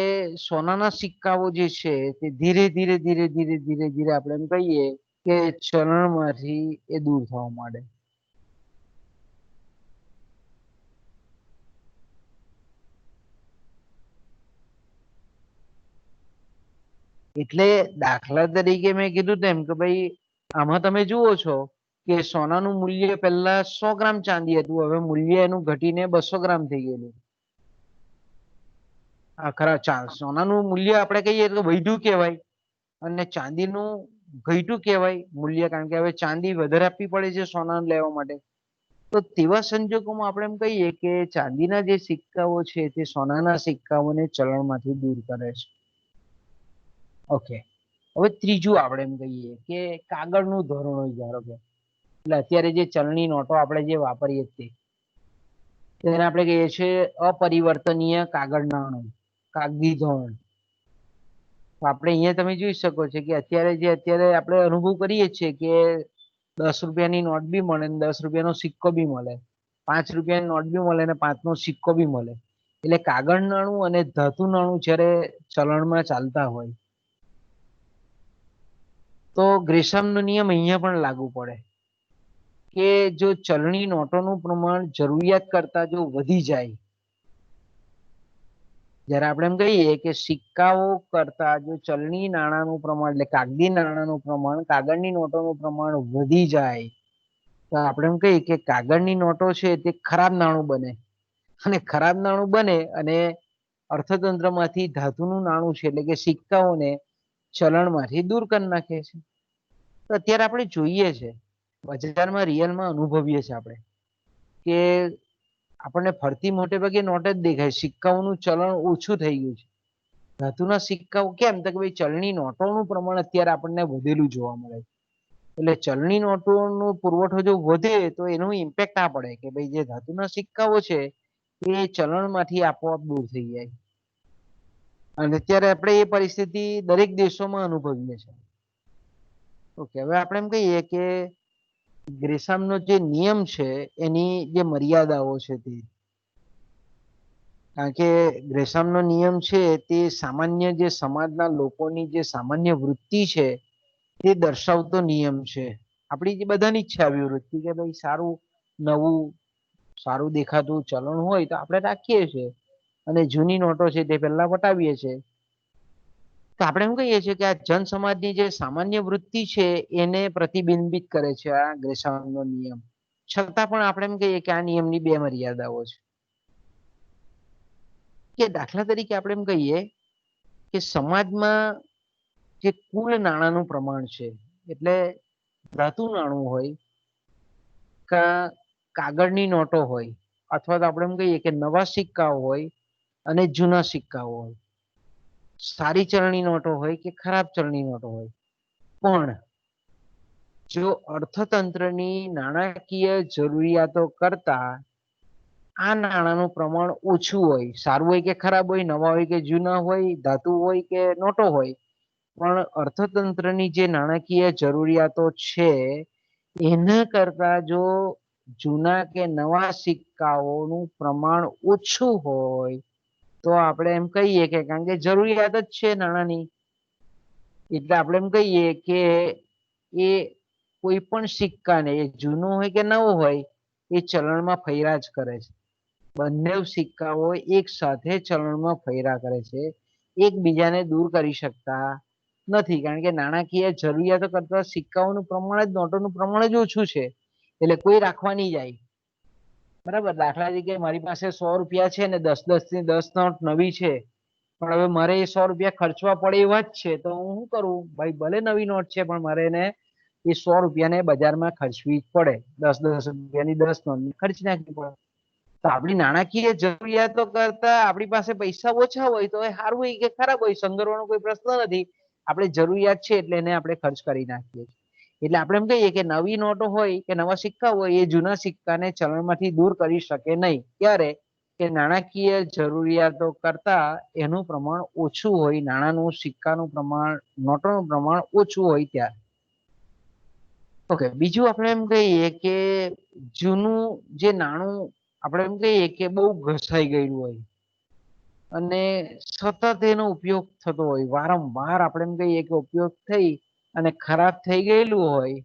સોનાના સિક્કાઓ જે છે તે ધીરે ધીરે ધીરે ધીરે ધીરે ધીરે આપણે એમ કહીએ કે ચલણમાંથી એ દૂર થવા માંડે. એટલે દાખલા તરીકે મેં કીધું તેમ કે ભાઈ આમાં તમે જુઓ છો કે સોનાનું મૂલ્ય પહેલા 100 ગ્રામ ચાંદી હતું, હવે મૂલ્ય એનું ઘટીને 200 ગ્રામ થઈ ગયેલું. ખરા સોનાનું મૂલ્ય આપણે કહીએ તો વધ્યું કહેવાય અને ચાંદીનું ઘટ્યું કહેવાય મૂલ્ય, કારણ કે હવે ચાંદી વધારે આપવી પડે છે સોના લેવા માટે. તો તેવા સંજોગોમાં આપણે એમ કહીએ કે ચાંદીના જે સિક્કાઓ છે તે સોનાના સિક્કાઓને ચલણમાંથી દૂર કરે છે. ઓકે, હવે ત્રીજું આપણે એમ કહીએ કે કાગળનું ધોરણ હોય, ધારો કે એટલે અત્યારે જે ચલણી નોટો આપણે જે વાપરીએ છીએ તેને આપણે કહીએ છીએ અપરિવર્તનીય કાગળ નાણું, કાગદી ધોરણ. તો આપણે અહીંયા તમે જોઈ શકો છો કે અત્યારે આપણે અનુભવ કરીએ છીએ કે 10 રૂપિયાની નોટ બી મળે ને 10 રૂપિયાનો સિક્કો બી મળે, 5 રૂપિયાની નોટ બી મળે ને 5નો સિક્કો બી મળે. એટલે કાગળ નાણું અને ધાતુ નાણું જ્યારે ચલણમાં ચાલતા હોય તો ગ્રેશમનો નિયમ અહીંયા પણ લાગુ પડે કે જો ચલણી નોટોનું પ્રમાણ જરૂરિયાત કરતા જો વધી જાય, જ્યારે આપણે એમ કહીએ કે સિક્કાઓ કરતા જો ચલણી નાણાંનું પ્રમાણ એટલે કાગદી નાણાંનું પ્રમાણ કાગળની નોટોનું પ્રમાણ વધી જાય તો આપણે એમ કહીએ કે કાગળની નોટો છે તે ખરાબ નાણું બને, અને ખરાબ નાણું બને અને અર્થતંત્રમાંથી ધાતુનું નાણું છે એટલે કે સિક્કાઓને ચલણમાંથી દૂર કરી નાખે છે. તો અત્યારે આપણે જોઈએ છે બજારમાં રિયલમાં અનુભવીએ છીએ આપણે કે આપણને ફરતી મોટે ભાગે નોટ જ દેખાય, સિક્કાઓનું ચલણ ઓછું થઈ ગયું છે. ધાતુના સિક્કાઓ કેમ તો કે ભાઈ ચલણી નોટોનું પ્રમાણ અત્યારે આપણને વધેલું જોવા મળે છે. એટલે ચલણી નોટોનો પુરવઠો જો વધે તો એનું ઇમ્પેક્ટ ના પડે કે ભાઈ જે ધાતુના સિક્કાઓ છે એ ચલણમાંથી આપોઆપ દૂર થઈ જાય. અને અત્યારે આપણે એ પરિસ્થિતિ દરેક દેશોમાં અનુભવીએ છીએ. ઓકે, હવે આપણે એમ કહીએ કે ગ્રેસામનો જે નિયમ છે એની જે મર્યાદાઓ છે તે, કારણ કે ગ્રેસામનો નિયમ છે તે સામાન્ય જે સમાજના લોકોની જે સામાન્ય વૃત્તિ છે તે દર્શાવતો નિયમ છે. આપણી જે બધાની ઈચ્છા આવી વૃત્તિ કે ભાઈ સારું નવું સારું દેખાતું ચલણ હોય તો આપણે રાખીએ છીએ અને જૂની નોટો છે તે પહેલા વટાવીએ છીએ. તો આપણે એમ કહીએ છીએ કે આ જન સમાજની જે સામાન્ય વૃત્તિ છે એને પ્રતિબિંબિત કરે છે આ ગ્રેસામનો નિયમ. છતાં પણ આપણે એમ કહીએ કે આ નિયમની બે મર્યાદાઓ છે. કે દાખલા તરીકે આપણે એમ કહીએ કે સમાજમાં જે કુલ નાણાંનું પ્રમાણ છે એટલે ધાતુ નાણું હોય કા કાગળની નોટો હોય અથવા તો આપણે એમ કહીએ કે નવા સિક્કાઓ હોય અને જૂના સિક્કાઓ હોય, સારી ચલણી નોટો હોય કે ખરાબ ચલણી નોટો હોય, પણ જો અર્થતંત્રની નાણાકીય જરૂરિયાતો કરતા આ નાણાંનું પ્રમાણ ઓછું હોય, સારું હોય કે ખરાબ હોય, નવા હોય કે જૂના હોય, ધાતુ હોય કે નોટો હોય, પણ અર્થતંત્રની જે નાણાકીય જરૂરિયાતો છે એના કરતા જો જૂના કે નવા સિક્કાઓનું પ્રમાણ ઓછું હોય તો આપણે એમ કહીએ કે કારણ કે જરૂરિયાત જ છે નાણાંની એટલે આપણે એમ કહીએ કે એ કોઈ પણ સિક્કાને એ જૂનો હોય કે નવો હોય એ ચલણમાં ફેરા જ કરે છે. બંને સિક્કાઓ એક સાથે ચલણમાં ફેરા કરે છે, એકબીજાને દૂર કરી શકતા નથી, કારણ કે નાણાકીય જરૂરિયાતો કરતા સિક્કાઓનું પ્રમાણ જ નોટોનું પ્રમાણ જ ઓછું છે એટલે કોઈ રાખવા નહીં જાય. બરાબર, દાખલા તરીકે મારી પાસે 100 રૂપિયા છે ને 10 ની 10 નોટ નવી છે, પણ હવે મારે એ 100 રૂપિયા ખર્ચવા પડે એવા જ છે તો હું શું કરું ભાઈ, ભલે નવી નોટ છે પણ મારે એને એ 100 રૂપિયાને બજારમાં ખર્ચવી જ પડે, 10 રૂપિયાની 10 નોટ ખર્ચી નાખવી પડે. તો આપણી નાણાકીય જરૂરિયાતો કરતા આપણી પાસે પૈસા ઓછા હોય તો એ સારું હોય કે ખરાબ હોય સંગ્રહવાનો કોઈ પ્રશ્ન નથી, આપણે જરૂરિયાત છે એટલે એને આપણે ખર્ચ કરી નાખીએ. એટલે આપણે એમ કહીએ કે નવી નોટો હોય કે નવા સિક્કા હોય એ જૂના સિક્કાને ચલણમાંથી દૂર કરી શકે નહીં. ક્યારે? કે નાણાકીય જરૂરિયાતો કરતા એનું પ્રમાણ ઓછું હોય, નાણાંનું સિક્કાનું પ્રમાણ, નોટોનું પ્રમાણ ઓછું હોય ત્યારે. ઓકે, બીજું આપણે એમ કહીએ કે જૂનું જે નાણું આપણે એમ કહીએ કે બહુ ઘસાઈ ગયેલું હોય અને સતત એનો ઉપયોગ થતો હોય, વારંવાર આપણે એમ કહીએ કે ઉપયોગ થઈ અને ખરાબ થઈ ગયેલું હોય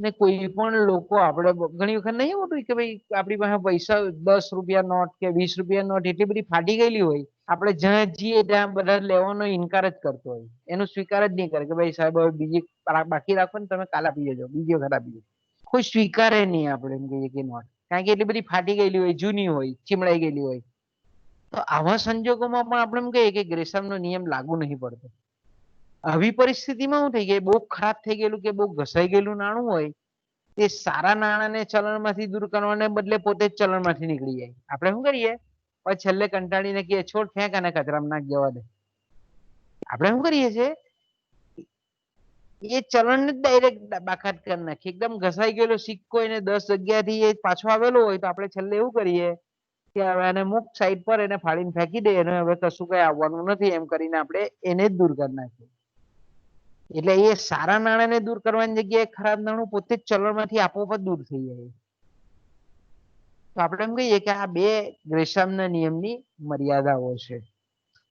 ને કોઈ પણ લોકો આપણે ઘણી વખત નહીં હોતું કે ભાઈ આપણી પાસે પૈસા 10 રૂપિયા નોટ કે 20 રૂપિયા નોટ એટલી બધી ફાટી ગયેલી હોય, આપણે જ્યાં જઈએ ત્યાં બધા લેવાનો ઇનકાર જ કરતો હોય, એનો સ્વીકાર જ નહીં કરે કે ભાઈ સાહેબ હવે બીજી બાકી રાખો ને, તમે કાલ આપી જજો, બીજી વખત આપી જજો. કોઈ સ્વીકારે નહીં આપણે એમ કહીએ કે નોટ, કારણ કે એટલી બધી ફાટી ગયેલી હોય, જૂની હોય, ચીમડાઈ ગયેલી હોય. તો આવા સંજોગોમાં પણ આપણે એમ કહીએ કે ગ્રેસામનો નિયમ લાગુ નહીં પડતો. આવી પરિસ્થિતિમાં શું થઈ ગઈ, બહુ ખરાબ થઈ ગયેલું કે બહુ ઘસાઈ ગયેલું નાણું હોય, તે સારા નાણાંને ચલણમાંથી દૂર કરવાને બદલે પોતે જ ચલણમાંથી નીકળી જાય. આપણે શું કરીએ, પછી છેલ્લે કંટાળીને કહીએ છોડ, ફેંક અને કચરામાં નાખ, જવા દે. આપણે શું કરીએ છીએ, એ ચલણને ડાયરેક્ટ બાકાત કરી નાખીએ. એકદમ ઘસાઈ ગયેલો સિક્કો એને 10 જગ્યાથી એ પાછો આવેલો હોય તો આપણે છેલ્લે એવું કરીએ કે હવે એને મુક સાઈડ પર, એને ફાડીને ફેંકી દે, એને હવે કશું કઈ આવવાનું નથી એમ કરીને આપણે એને જ દૂર કરી નાખીએ. એટલે એ સારા નાણાંને દૂર કરવાની જગ્યાએ ખરાબ નાણું પોતે જ ચલણમાંથી આપોઆપ દૂર થઈ જાય. તો આપણે એમ કહીએ કે આ બે ગ્રેસામના નિયમની મર્યાદાઓ છે.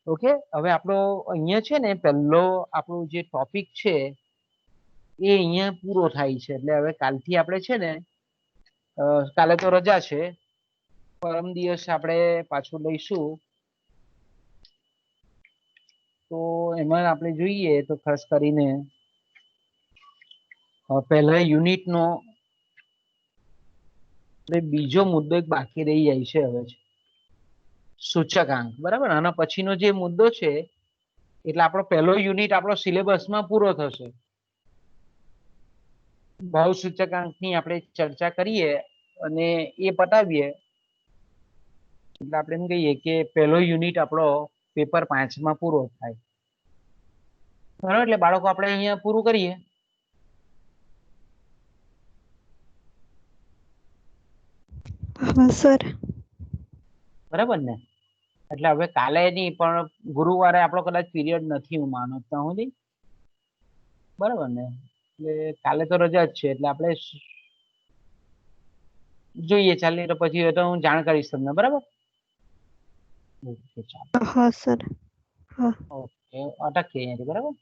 ઓકે, હવે આપણો અહીંયા છે ને પહેલો આપણો જે ટોપિક છે એ અહીંયા પૂરો થાય છે. એટલે હવે કાલથી આપણે છે ને કાલે તો રજા છે, પરમ દિવસ આપણે પાછું લઈશું. તો એમાં આપણે જોઈએ તો ખાસ કરીને પહેલા યુનિટનો બીજો મુદ્દો એક બાકી રહી જાય છે હવે, સૂચકાંક. બરાબર, આના પછીનો જે મુદ્દો છે એટલે આપણો પહેલો યુનિટ આપણો સિલેબસમાં પૂરો થશે. ભાવ સૂચકાંકની આપણે ચર્ચા કરીએ અને એ પતાવીએ એટલે આપણે એમ કહીએ કે પહેલો યુનિટ આપણો પેપર 5માં પૂરો થાય. બરાબર, એટલે બાળકો આપણે અહીંયા પૂરું કરીએ. હા સર. બરાબર ને? એટલે હવે કાલે નહીં પણ ગુરુવારે આપણો કદાચ પીરિયડ નથી, હું માનું ત્યાં સુધી. બરાબર ને? એટલે કાલે તો રજા જ છે, એટલે આપણે જોઈએ. ચાલે તો પછી તો હું જાણ કરીશ તમને. બરાબર? ઓકે, ચાલો. હા સર. હા. ઓકે, અટકીએ અહીંયાથી. બરાબર.